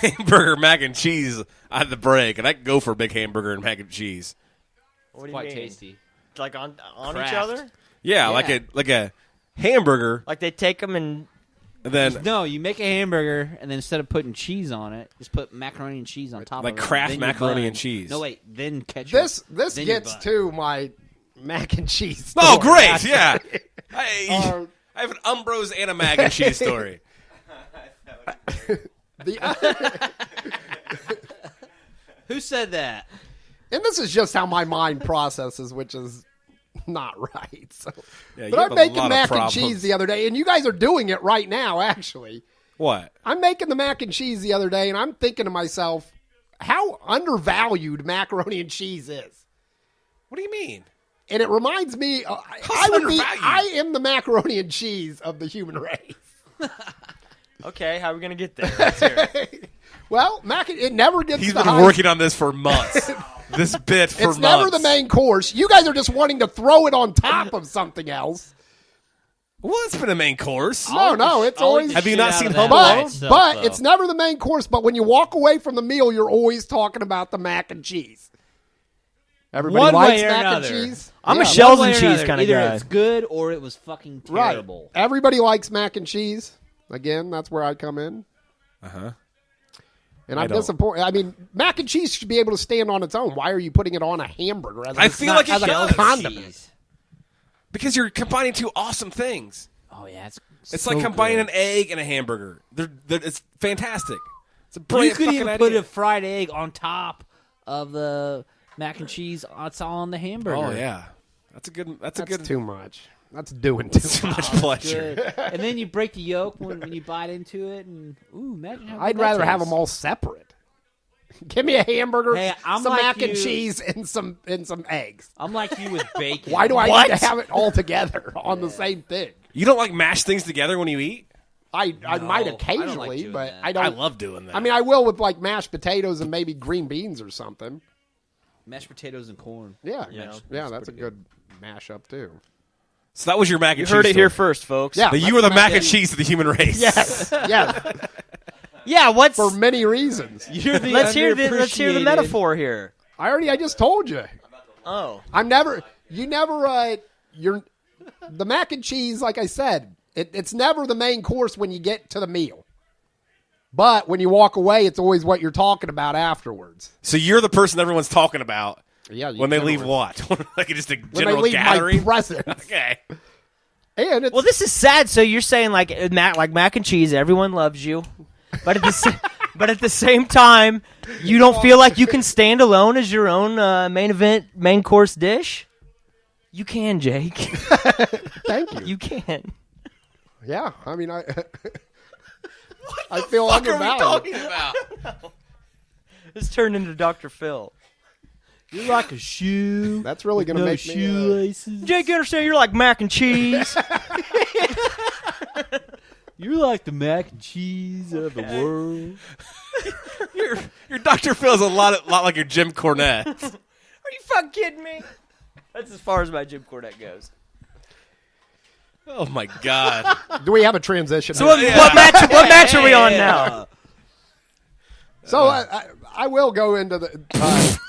hamburger mac and cheese at the break, and I could go for a big hamburger and mac and cheese. What do you Quite mean? tasty. Like on Kraft. each other? Yeah, Yeah. like a hamburger, Like they take them and and then No, you make a hamburger, and then instead of putting cheese on it, just put macaroni and cheese on top Like of it. Kraft then your macaroni bun. and cheese. No, wait, then ketchup. This Then your gets bun. to my mac and cheese. oh, story. great, yeah. I have an Umbros and a mac and cheese story. The- Who said that? and this is just how my mind processes, which is not right. So, Yeah, you but have I'm a making lot of mac and problems. cheese the other day, and you guys are doing it right now. Actually, What? I'm making the mac and cheese the other day, and I'm thinking to myself, how undervalued macaroni and cheese is. What do you mean? And it reminds me, I How's it would be, undervalued? I am the macaroni and cheese of the human race. okay, how are we gonna get there? Let's hear it. Well, it never gets. He's the been high- working on this for months. This bit for It's months. never the main course. You guys are just wanting to throw it on top of something else. Well, it's been a main course. No, it's always. Have you not seen Home But, Alone? but it's never the main course. But when you walk away from the meal, you're always talking about the mac and cheese. Everybody One likes way or mac another. and cheese. I'm a Yeah, shells One way and or cheese another. kind of Either guy. it's good or it was fucking right. terrible. Everybody likes mac and cheese. Again, that's where I come in. Uh-huh. And I I'm don't. disappointed. I mean, mac and cheese should be able to stand on its own. Why are you putting it on a hamburger? As I feel like it as a does. condiment. Cheese. Because you're combining two awesome things. Oh yeah, It's so like combining good. an egg and a hamburger. It's fantastic. It's a You brilliant could fucking even idea. put a fried egg on top of the mac and cheese. It's all on the hamburger. Oh yeah, that's a good. That's a That's good. too much. That's doing too Too much. much pleasure. Good. And then you break the yolk when you bite into it, and ooh, imagine how. I'd good that rather have tastes. them all separate. Give me a hamburger, Hey, I'm some like mac and you. cheese, and some eggs. I'm like you with bacon. Why do I What? need to have it all together on the same thing? You don't like mash things together when you eat? I might I don't like occasionally, doing but that. I don't. I love doing that. I mean, I will with like mashed potatoes and maybe green beans or something. mashed potatoes and corn? Yeah, Yeah, that's a good mashup too. so that was your mac You and heard cheese. it here story. first, folks. Yeah, That you that's were the mac mac and and- cheese of the human race. Yes, yes, Yeah. What's? for many reasons. You're the let's hear the underappreciated- metaphor here. I just told you. Oh, You're the mac and cheese. Like I said, it's never the main course when you get to the meal. But when you walk away, it's always what you're talking about afterwards. So you're the person everyone's talking about Yeah, when they leave what? Like just a When general they leave gathering? my presence. Okay. And it's well, this is sad. So you're saying like mac and cheese, everyone loves you, but but at the same time, you don't feel like you can stand alone as your own main course dish. You can, Jake. thank you. You can. Yeah, I mean, I feel What are we undervalued. talking about? This turned into Dr. Phil. You're like a shoe. That's really going to no make me... shoelaces. Jake, you understand? You're like mac and cheese. You're like the mac and cheese of the world. Your Dr. Phil is a lot like your Jim Cornette. Are you fucking kidding me? That's as far as my Jim Cornette goes. Oh my God! Do we have a transition? So what match are we on now? So I will go into the...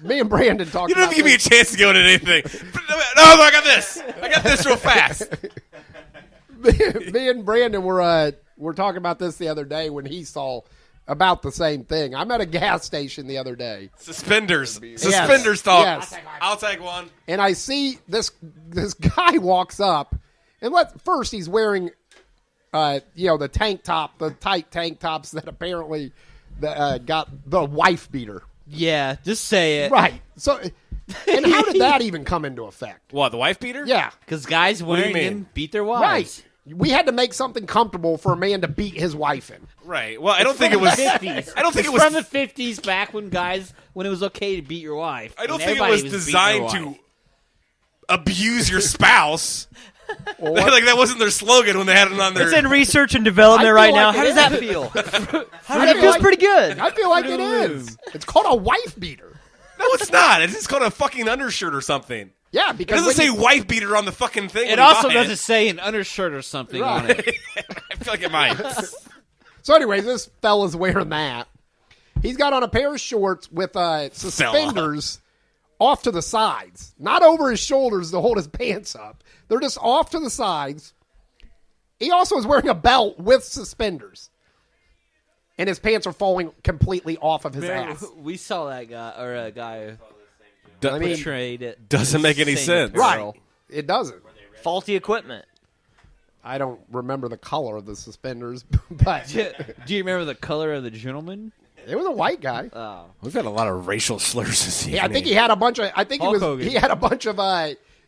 me and Brandon talked You didn't about give me a this. chance to go into anything. No, I got this. I got this real fast. Me and Brandon were talking about this the other day when he saw about the same thing. I'm at a gas station the other day, Suspenders talk. Yes. I'll take one. and I see this guy walks up, and first he's wearing, the tank top, the tight tank tops that apparently got the wife beater. Yeah, just say it. Right. So, and how did that even come into effect? What, the wife beater? Yeah. Because guys do you wearing mean? them beat their wives. Right. We had to make something comfortable for a man to beat his wife in. Right. Well, I don't think it was. 50s. I don't think it It's was from the 50s, back when it was okay to beat your wife. I don't and think it was everybody beating designed their to wife. abuse your spouse. Or Like that wasn't their slogan when they had it on their. It's in research and development I right feel now. like How it does that is. feel? I It feel feels like- pretty good. I feel like it is. It's called a wife beater. No, it's not. It's just called a fucking undershirt or something. Yeah, It because doesn't say when wife beater on the fucking thing. It when you also buy doesn't say an undershirt or something on it. I feel like it might. So anyway, this fella's wearing that. He's got on a pair of shorts with suspenders off to the sides, not over his shoulders to hold his pants up. They're just off to the sides. He also is wearing a belt with suspenders, and his pants are falling completely off of his ass. We saw that guy, or a guy I mean, portrayed it. Doesn't make any Same sense. apparel. right? It doesn't. Faulty equipment. I don't remember the color of the suspenders, but Do you remember the color of the gentleman? it was a white guy. Oh. We've had a lot of racial slurs this evening. Yeah, I think he had a bunch of. I think Hulk Hogan. he had a bunch of.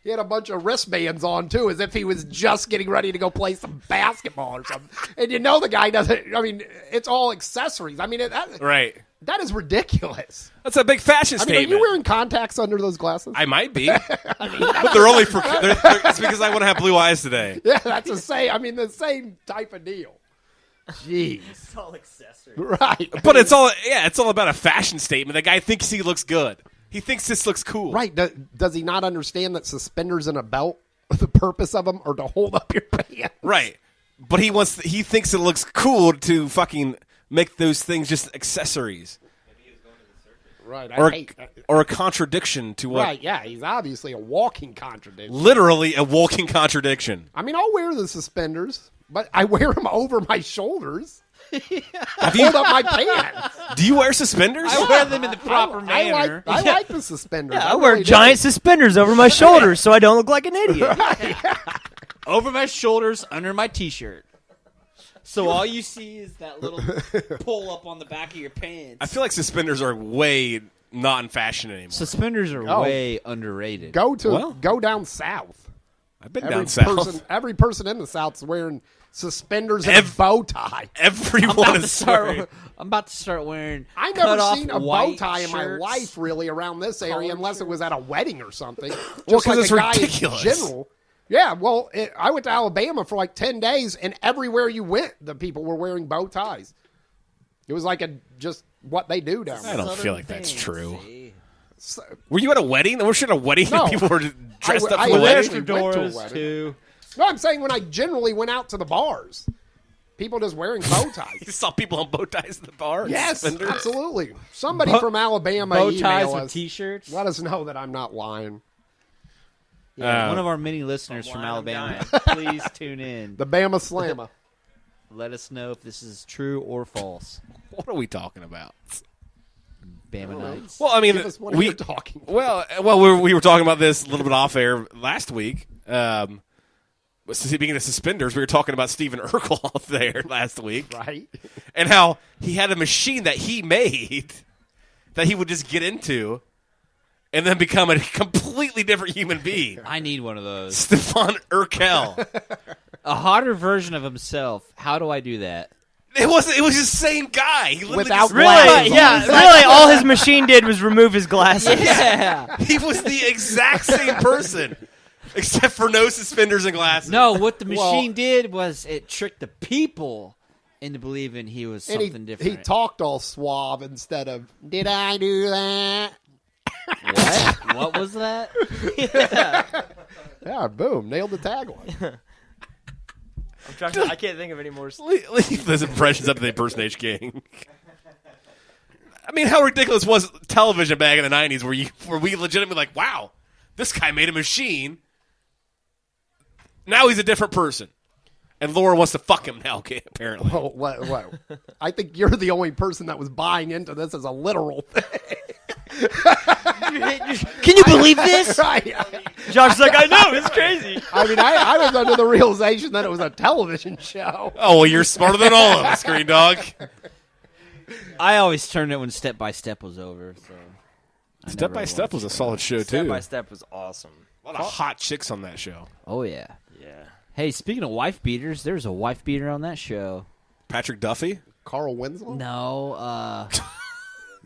He had a bunch of wristbands on too, as if he was just getting ready to go play some basketball or something. And the guy doesn't. I mean, it's all accessories. I mean, Right. that is ridiculous. That's a big fashion I mean, are statement. you wearing contacts under those glasses? I might be. But they're only for. It's because I want to have blue eyes today. Yeah, that's the same. I mean, the same type of deal. Jeez. It's all accessory. Right. But it's all about a fashion statement. The guy thinks he looks good. He thinks this looks cool. Right. Does he not understand that suspenders and a belt, the purpose of them are to hold up your pants? Right. But he thinks it looks cool to fucking make those things just accessories. Right. Or a contradiction to what Right. Yeah. He's obviously a walking contradiction. literally a walking contradiction. I mean, I'll wear the suspenders, but I wear them over my shoulders. Have Hold up my pants. Do you wear suspenders? I wear them in the proper manner. I like the suspenders. I wear really do. giant suspenders over my shoulders so I don't look like an idiot. Over my shoulders, under my T-shirt. So all you see is that little pull up on the back of your pants. I feel like suspenders are way not in fashion anymore. Suspenders are Oh. way underrated. Go down south. I've been down south. Every person in the South's wearing suspenders and a bow tie. Everyone is wearing. I'm about to start wearing. I never cut-off seen a bow white tie in my shirts. life really around this area, Collared unless it was at a wedding or something. Well, Just 'cause like it's a guy ridiculous. in general. Yeah, well, I went to Alabama for like 10 days, and everywhere you went, the people were wearing bow ties. It was like just what they do down I there. don't Southern feel like that's thing, true. see? So, Were you at a wedding? We're sure at a wedding No. and people were dressed up I for the wedding. actually went to a wedding. too. no, I'm saying when I generally went out to the bars, people just wearing bow You ties. saw people on bow ties at the bar. and Yes, suspenders? absolutely. Somebody from Alabama Bow ties email with us. T-shirts. Let us know that I'm not lying. One of our many listeners from lying, I'm Alabama. Please tune in. The Bama Slammer. Let us know if this is true or false. What are we talking about? Bama Knights. Well, I mean, Give us what you're talking about. well, we were talking about this a little bit off air last week. Speaking of suspenders, we were talking about Stephen Urkel out there last week, Right? and how he had a machine that he made that he would just get into, and then become a completely different human being. I need one of those. Stefan Urkel. A hotter version of himself. How do I do that? It was the same guy. He literally Without just- glasses. Really, all his machine did was remove his glasses. Yeah. He was the exact same person, except for no suspenders and glasses. No, what the Well- machine did was it tricked the people into believing he was And something different. he talked all suave instead of, did I do that? What? What was that? Yeah, boom. Nailed the tagline. I can't think of any more. Leave those impressions up to the impersonation king. I mean, how ridiculous was television back in the 90s where we legitimately like, wow, this guy made a machine. Now he's a different person. And Laura wants to fuck him now, apparently. Oh, what? I think you're the only person that was buying into this as a literal thing. Can you believe this? Right. Josh's like, I know, it's crazy. I mean, I was under the realization that it was a television show. Oh, well, you're smarter than all of us, Green Dog. I always turned it when Step by Step was over. So Step by Step was a solid show, too. Step by Step was awesome. A lot of hot chicks on that show. Oh yeah. Yeah. Hey, speaking of wife beaters, there's a wife beater on that show. Patrick Duffy? Carl Winslow? No,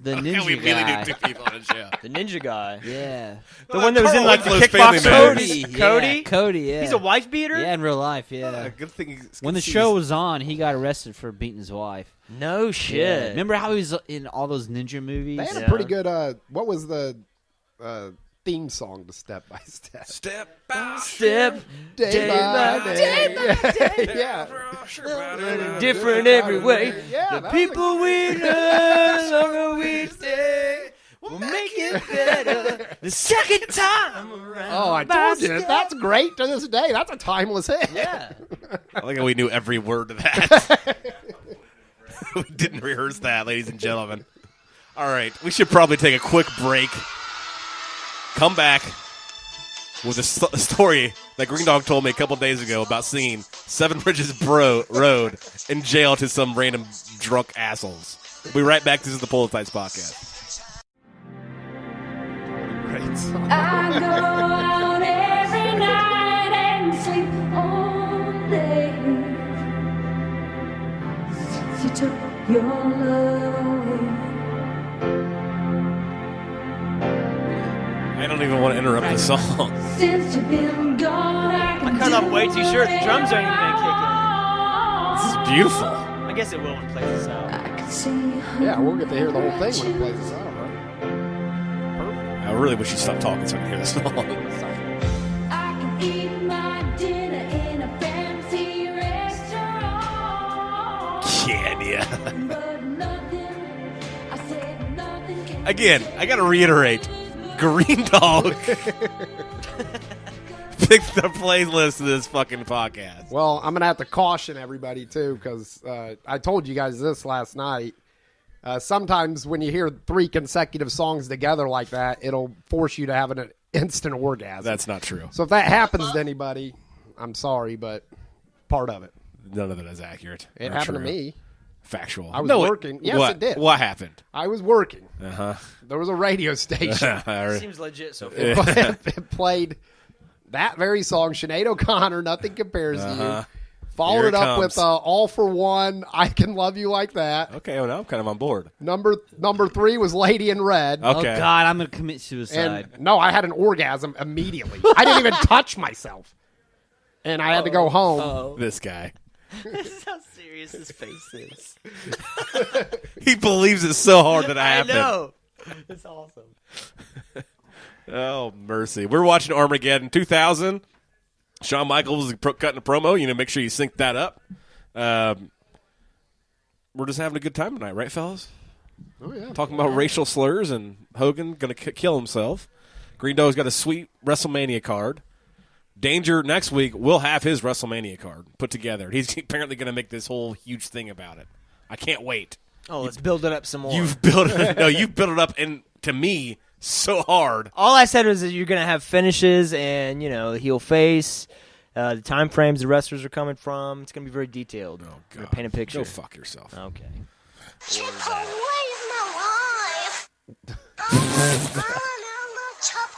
the Yeah, ninja we really guy. do two people on the show. The ninja guy. Yeah, The one that was in like the Winslow's Family kickboxer Matters. movies. Yeah, Cody? Cody. Yeah, He's a wife beater? Yeah, in real life. Yeah. Good thing he's When the show was on, he got arrested for beating his wife. No shit. Yeah. Remember how he was in all those ninja movies? They had a Yeah. pretty good, what was the theme song to Step by Step? Step by Step. Day by day. Yeah. Different every way. Yeah, The that was people we love, the longer we stay, will make it better the second time around. Oh, I told you. That's great to this day. That's a timeless hit. Yeah. I like how we knew every word to that. We didn't rehearse that, ladies and gentlemen. All right, we should probably take a quick break. Come back with a story that Green Dog told me a couple days ago about singing Seven Bridges Road in jail to some random drunk assholes. We'll be right back. This is the Pull the Tights Podcast. Great song. I go out every night and sleep all day. Since you took your love away. I don't even want to interrupt the song. Since you've been gone, I cut off way too short. The drums aren't even gonna This is beautiful. kick in. I guess it will when it plays this out. I can see Yeah, we'll get to hear the whole thing when it plays us out, right? I really wish you stopped talking so I can hear the song. I can eat my dinner in a fancy restaurant. Can ya? But nothing, I said nothing can Again, I got to reiterate. Green Dog picked the playlist of this fucking podcast. Well, I'm going to have to caution everybody, too, because I told you guys this last night. Sometimes when you hear 3 consecutive songs together like that, it'll force you to have an instant orgasm. That's not true. So if that happens to anybody, I'm sorry, but part of it. None of it is accurate. It or happened true. to me. Factual. I was No, working. Yes, what? it did. What happened? I was working. Uh-huh. There was a radio station. Seems legit so far. It played that very song, Sinead O'Connor, Nothing Compares to Uh-huh. You. Followed Here it it up comes. with All for One, I Can Love You Like That. Okay, well, now I'm kind of on board. Number 3 was Lady in Red. Okay. Oh God, I'm gonna commit suicide. And no, I had an orgasm immediately. I didn't even touch myself. And I had to go home. This guy. This is how serious his face is. He believes it so hard that I I have to. know. It's awesome. Oh, mercy. We're watching Armageddon 2000. Shawn Michaels was cutting a promo. Make sure you sync that up. We're just having a good time tonight, right, fellas? Oh, yeah. Talking about racial slurs and Hogan going to kill himself. Green Dog's got a sweet WrestleMania card. Danger next week will have his WrestleMania card put together. He's apparently going to make this whole huge thing about it. I can't wait. Oh, let's build it up some more. You've built it. No, you've built it up, and to me, so hard. All I said was that you're going to have finishes and, heel face, the time frames the wrestlers are coming from. It's going to be very detailed. Oh, We're God. paint a picture. Go fuck yourself. Okay. Chip away my life.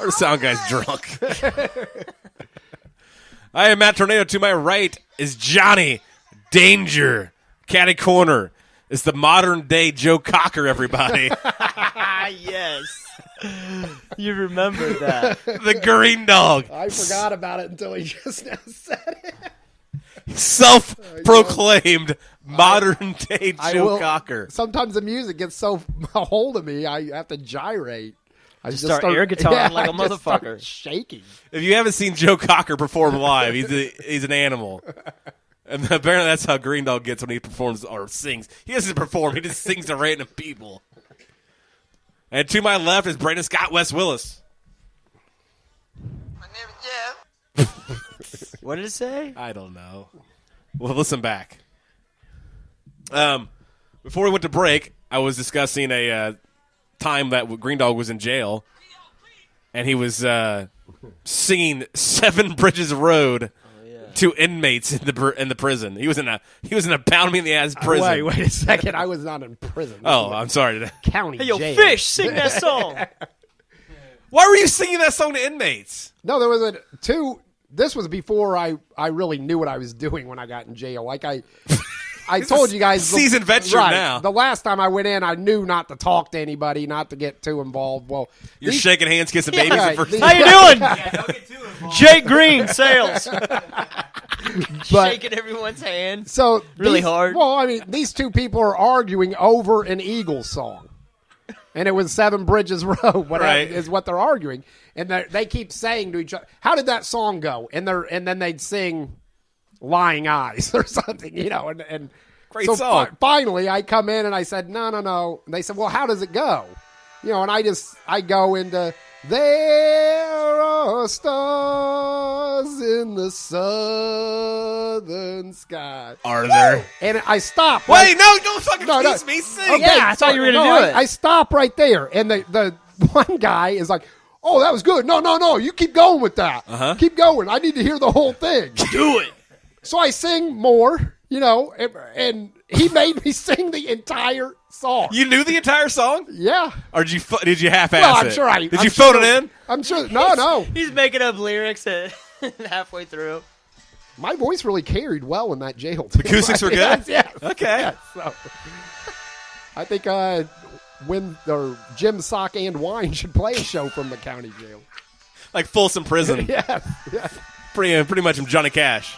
Our sound guy's drunk. I am Matt Tornado. To my right is Johnny Danger Catty Corner is the modern day Joe Cocker, everybody. Yes. You remember that. The Green Dog. I forgot about it until he just now said it. Self-proclaimed modern day Joe Cocker. Sometimes the music gets so a hold of me, I have to gyrate. I just start air guitaring like a I just start motherfucker. shaking. If you haven't seen Joe Cocker perform live, he's an animal. And apparently that's how Green Dog gets when he performs or sings. He doesn't perform, he just sings to random people. And to my left is Brandon Scott West Willis. My name is Jeff. What did it say? I don't know. Well, listen back. Before we went to break, I was discussing a time that Green Dog was in jail, and he was singing Seven Bridges Road to inmates in the prison. He was in a pound me in the ass prison. Wait a second. I was not in prison. Oh, I'm sorry. County Hey, yo, jail. Fish, sing that song. Why were you singing that song to inmates? No, there was this was before I really knew what I was doing when I got in jail. Like I told you guys. Seasoned veteran right, now. The last time I went in, I knew not to talk to anybody, not to get too involved. Well, You're shaking hands, kissing babies right, the first these- time. How you doing? Jake Green, sales. But- Shaking everyone's hand. So Really hard. Well, I mean, these two people are arguing over an Eagles song, and it was Seven Bridges Road. Whatever Right. is what they're arguing, and they keep saying to each other, "How did that song go?" And then they'd sing "Lying Eyes" or something, and Great so song. Finally, I come in and I said, "No." And they said, "Well, how does it go?" And I go into "There are stars in the southern sky," Are there? and I stop. Wait, no, don't fucking No, no. tease me. Sing. Okay, Yeah, I thought you were gonna do it. I stop right there, and the one guy is like, "Oh, that was good. No, you keep going with that. Keep going. I need to hear the whole thing. Do it. So I sing more, and he made me sing the entire song. You knew the entire song? Yeah. Or did you half-ass Well, I'm it? sure I. Did I'm you sure, phone it in? I'm sure. No. He's making up lyrics halfway through. My voice really carried well in that jail. The acoustics were good? Yes. Okay. Yes, so. I think Jim Sock and Wine should play a show from the county jail. Like Folsom Prison. Yes. Pretty much from Johnny Cash.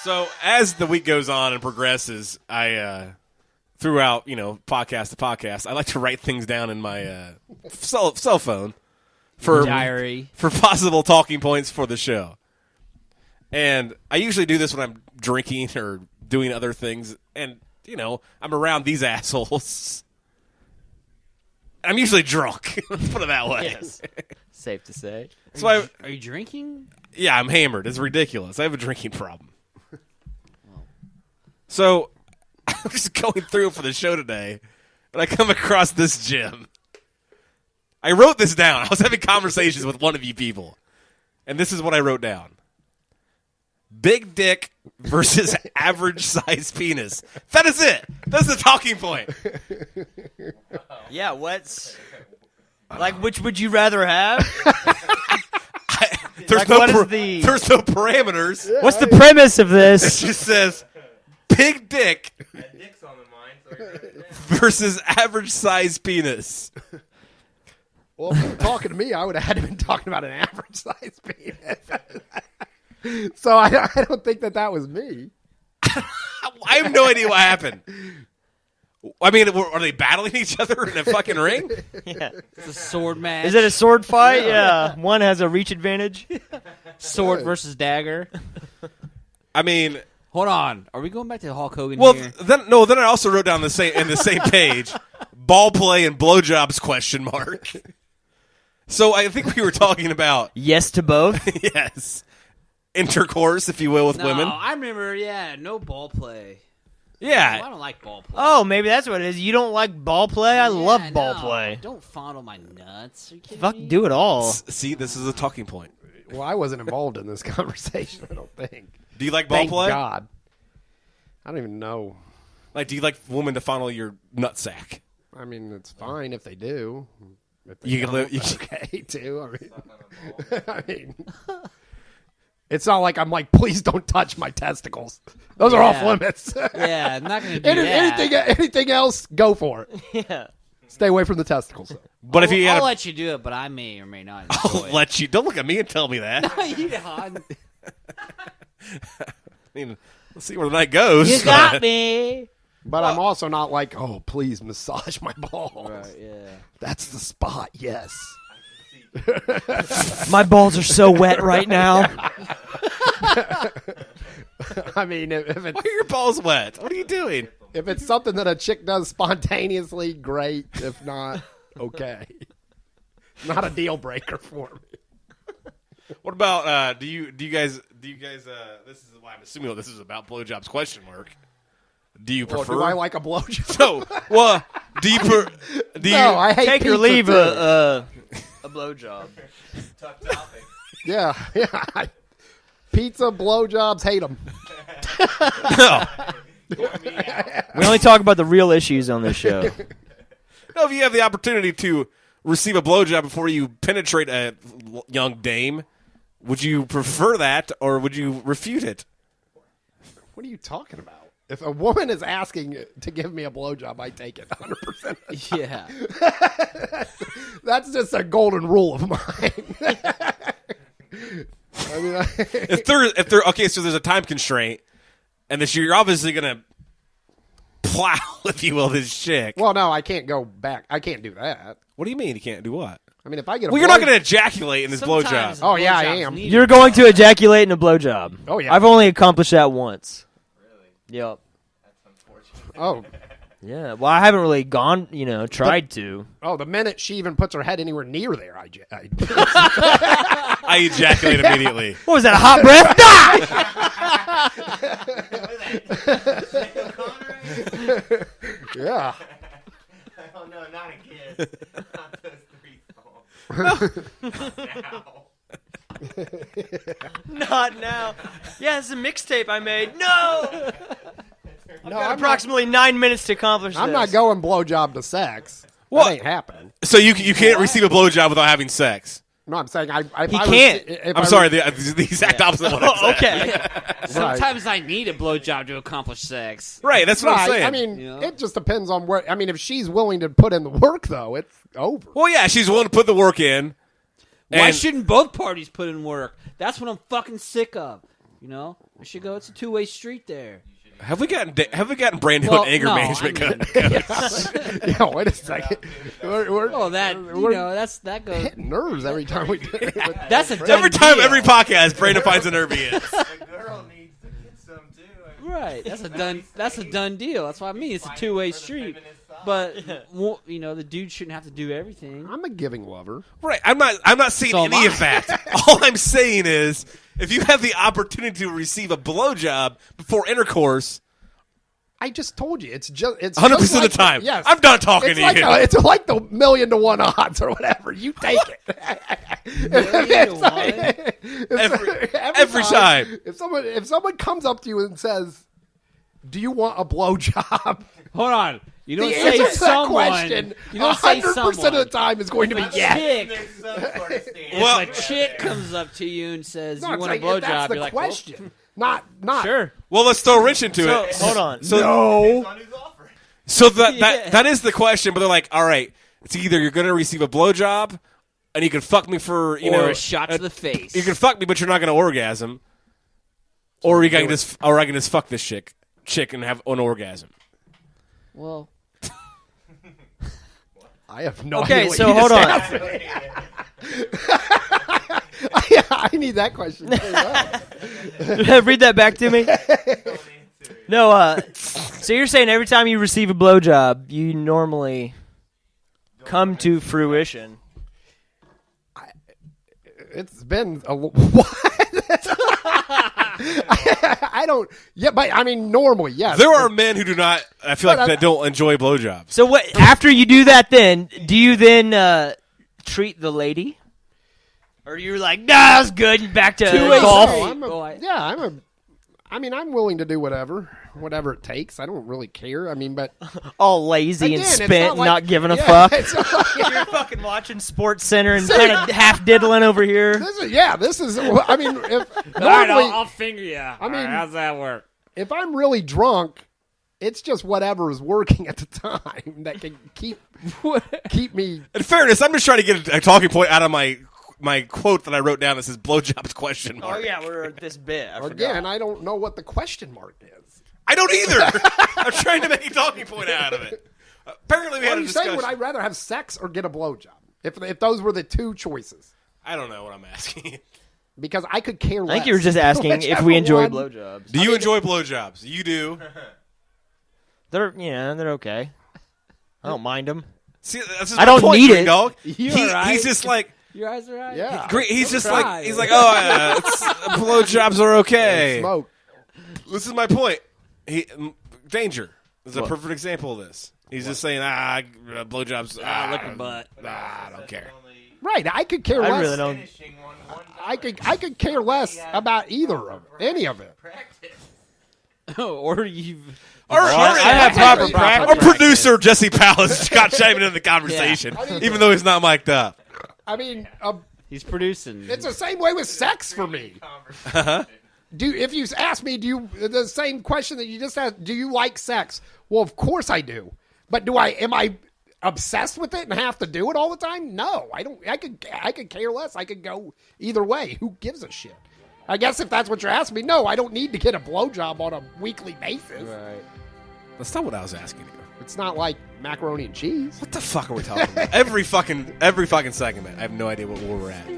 So as the week goes on and progresses, I throughout podcast to podcast, I like to write things down in my cell phone for Diary. for possible talking points for the show. And I usually do this when I'm drinking or doing other things, and I'm around these assholes. I'm usually drunk. Let's put it that way. Yes. Safe to say. So I, Are you drinking? yeah, I'm hammered. It's ridiculous. I have a drinking problem. So I'm just going through for the show today, and I come across this gym. I wrote this down. I was having conversations with one of you people, and this is what I wrote down. Big dick versus average size penis. That is it. That's the talking point. Yeah, which would you rather have? There's Like, what is the- there's no parameters. What's the premise of It this? just says big dick versus average size penis. Well, if you were talking to me, I would have had to been talking about an average size penis. So I don't think that was me. I have no idea what happened. I mean, are they battling each other in a fucking ring? Yeah. It's a sword match. Is it a sword fight? Yeah. One has a reach advantage. sword versus dagger? I mean, Hold on. Are we going back to Hulk Hogan well, here? then I also wrote down the same page, ball play and blowjobs ? So I think we were talking about Yes to both. yes, intercourse, if you will, with No, women. I remember, no ball play. Yeah, I don't like ball play. Oh, maybe that's what it is. You don't like ball play? I love ball no. play. Don't fondle my nuts. Are you kidding Fuck, me? do it all. see, this is a talking point. Well, I wasn't involved in this conversation, I don't think. Do you like ball Thank play? God. I don't even know. Like, do you like women to fondle your nutsack? I mean, it's fine if they do. If they You can don't, live. okay, too. I mean, It's not like I'm like, please don't touch my testicles. Those are off Yeah. limits. Yeah, I'm not going to do that. anything else, go for it. Yeah. Stay away from the testicesticles. But if you had, I'll let you do it, but I may or may not enjoy it. let you. Don't look at me and tell me that. Yeah, I mean, let's see where the night goes. you got me. But I'm also not like, oh, please massage my balls. Right, yeah. That's the spot, yes. My balls are so wet right now. I mean, if Why it's, are your balls wet? What are you doing? if it's something that a chick does spontaneously, great. If not, okay. Not a deal breaker for me. What about do you guys this is why I'm assuming what this is about blowjobs question mark. Do you Well, prefer do I like a blowjob? So, well, do you No, I hate Take or pizza leave too. a blowjob. Yeah. Pizza, blowjobs, hate them. no. We only talk about the real issues on this show. No, if you have the opportunity to receive a blowjob before you penetrate a young dame, would you prefer that or would you refute it? What are you talking about? If a woman is asking to give me a blowjob, I take it 100%. Yeah. That's just a golden rule of mine. I mean, If they're okay, so there's a time constraint, and this you're obviously gonna plow, if you will, this chick. well, no, I can't go back. I can't do that. What do you mean you can't do what? I mean, if I get a Well, you're not gonna ejaculate in this Sometimes blowjob. Oh, yeah, I blowjob's am. needed. You're going to ejaculate in a blowjob. Oh, yeah. I've only accomplished that once. Really? Yep. Oh, Yeah. Well, I haven't really gone, tried to. the minute she even puts her head anywhere near there, I I ejaculate immediately. What was that, a hot breath? Die! yeah. Oh no, not again. Not those 3 songs. Not now. Yeah, it's a mixtape I made. No! No, Got approximately 9 minutes to accomplish I'm this. not going blowjob to sex. What? That ain't happening. So you can't receive a blowjob without having sex. No, I'm saying He can't. I'm sorry, the exact opposite of what I said. Okay. Sometimes I need a blowjob to accomplish sex. Right, that's what I'm Right. saying. I mean, You know? it just depends on where. I mean, if she's willing to put in the work, though, it's over. well, yeah, she's willing to put the work in. Why and- shouldn't both parties put in work? That's what I'm fucking sick of. We should go. It's a two-way street there. Have we gotten brand new Well, anger no, management? I mean- Yeah, wait a second. We're Oh, that that goes. hitting nerves every time we do it. That's a done Every time, deal. every podcast, Brandon finds a nerve he is. The girl needs to get some too. Right. That's a done. That's a done deal. That's what I mean. It's a two-way street. But the dude shouldn't have to do everything. I'm a giving lover. Right. I'm not saying So am any I. of that. All I'm saying is, if you have the opportunity to receive a blowjob before intercourse, I just told you, it's 100% just of the time. Yes, I'm done talking it's to like you. It's like the 1,000,000 to 1 odds or whatever. You take it. 1,000,000 to 1? Every time. If someone comes up to you and says, "Do you want a blowjob?" Hold on. You don't The say answer to that someone. question, You don't say 100% someone. of the time is going to be If a yes. chick, There's some sort of standard. Well- if a chick comes up to you and says No, you it's want a like, that's blowjob, the you're like, question. Not Sure. Well, let's throw a wrench into So, it. hold on. So, No. On who's offering. so that Yeah. that is the question. But they're like, all right, it's either you're going to receive a blowjob, and you can fuck me for or a shot to the face. You can fuck me, but you're not going to orgasm, or I can just fuck this chick and have an orgasm. Well, I have no Okay, idea. what so you hold just on. asked me. I need that question. Read that back to me. No, so you're saying every time you receive a blowjob, you normally come to fruition. It's been what? I don't. Yeah, but I mean, normally, yes. There are men who do not. I feel like But that don't enjoy blowjobs. So what? After you do that, then do you then treat the lady, or you're like, nah, that's good, and back to Two-way golf? street. I'm a, Oh, I- yeah, I mean, I'm willing to do whatever it takes. I don't really care. I mean, but All lazy again, and it's spent, not and like- not giving a yeah, fuck. it's not like- You're fucking watching Sports Center and kind of half diddling over here. this is. I mean, if All right, normally, I'll finger you. I mean- how's that work? if I'm really drunk, it's just whatever is working at the time that can keep me. In fairness, I'm just trying to get a talking point out of my quote that I wrote down that says blowjobs question mark. Oh yeah, we're at this bit. I Again, forgot. I don't know what the question mark is. I don't either. I'm trying to make a talking point out of it. Apparently, we What had are a you saying? discussion. Would I rather have sex or get a blowjob? If those were the two choices, I don't know what I'm asking. because I could care less. I think you were just asking if Whichever we enjoy one. blowjobs. Do you enjoy blowjobs? You do. They're okay. I don't mind them. See, that's just I my don't point, need Green it. Dog. You're right. He's just like Your eyes are right. Yeah. he's just try. like blowjobs are okay. Smoke. This is my point. Danger is a perfect example of this. He's just saying, blowjobs. Lick my butt. I don't care. Right. I could care less. I really don't. Finishing one I could care less about either of any of it. practice. Or you've. Our I have proper practice. Our producer Jesse Pallas got chiming in the conversation, even though he's not mic'd up. I mean, He's producing. it's the same way with sex for me. If you ask me, the same question that you just asked, do you like sex? Well, of course I do. But am I obsessed with it and have to do it all the time? No, I don't. I could care less. I could go either way. Who gives a shit? I guess if that's what you're asking me, no, I don't need to get a blowjob on a weekly basis. Right. That's not what I was asking you. It's not like macaroni and cheese. What the fuck are we talking about? every fucking segment. I have no idea where we're at.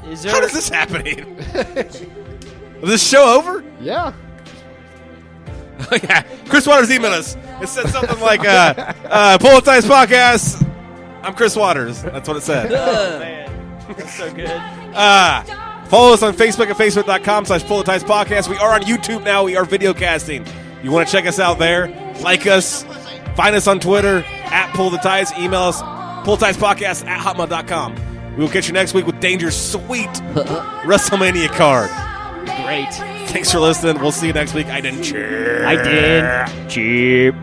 Is there? How is this happening? Is this show over? Yeah. Yeah. Chris Waters emailed us. It said something like, Politize Podcast. I'm Chris Waters. That's what it said. Oh, man, that's so good. Follow us on Facebook at facebook.com/Politize Podcast. We are on YouTube now. We are video casting. You want to check us out there? Like us. Find us on Twitter at Pull the Ties. Email us pulltiespodcast at hotmail.com. We will catch you next week with Danger's sweet WrestleMania card. Great. Thanks for listening. We'll see you next week. I didn't cheer. I did. Cheap.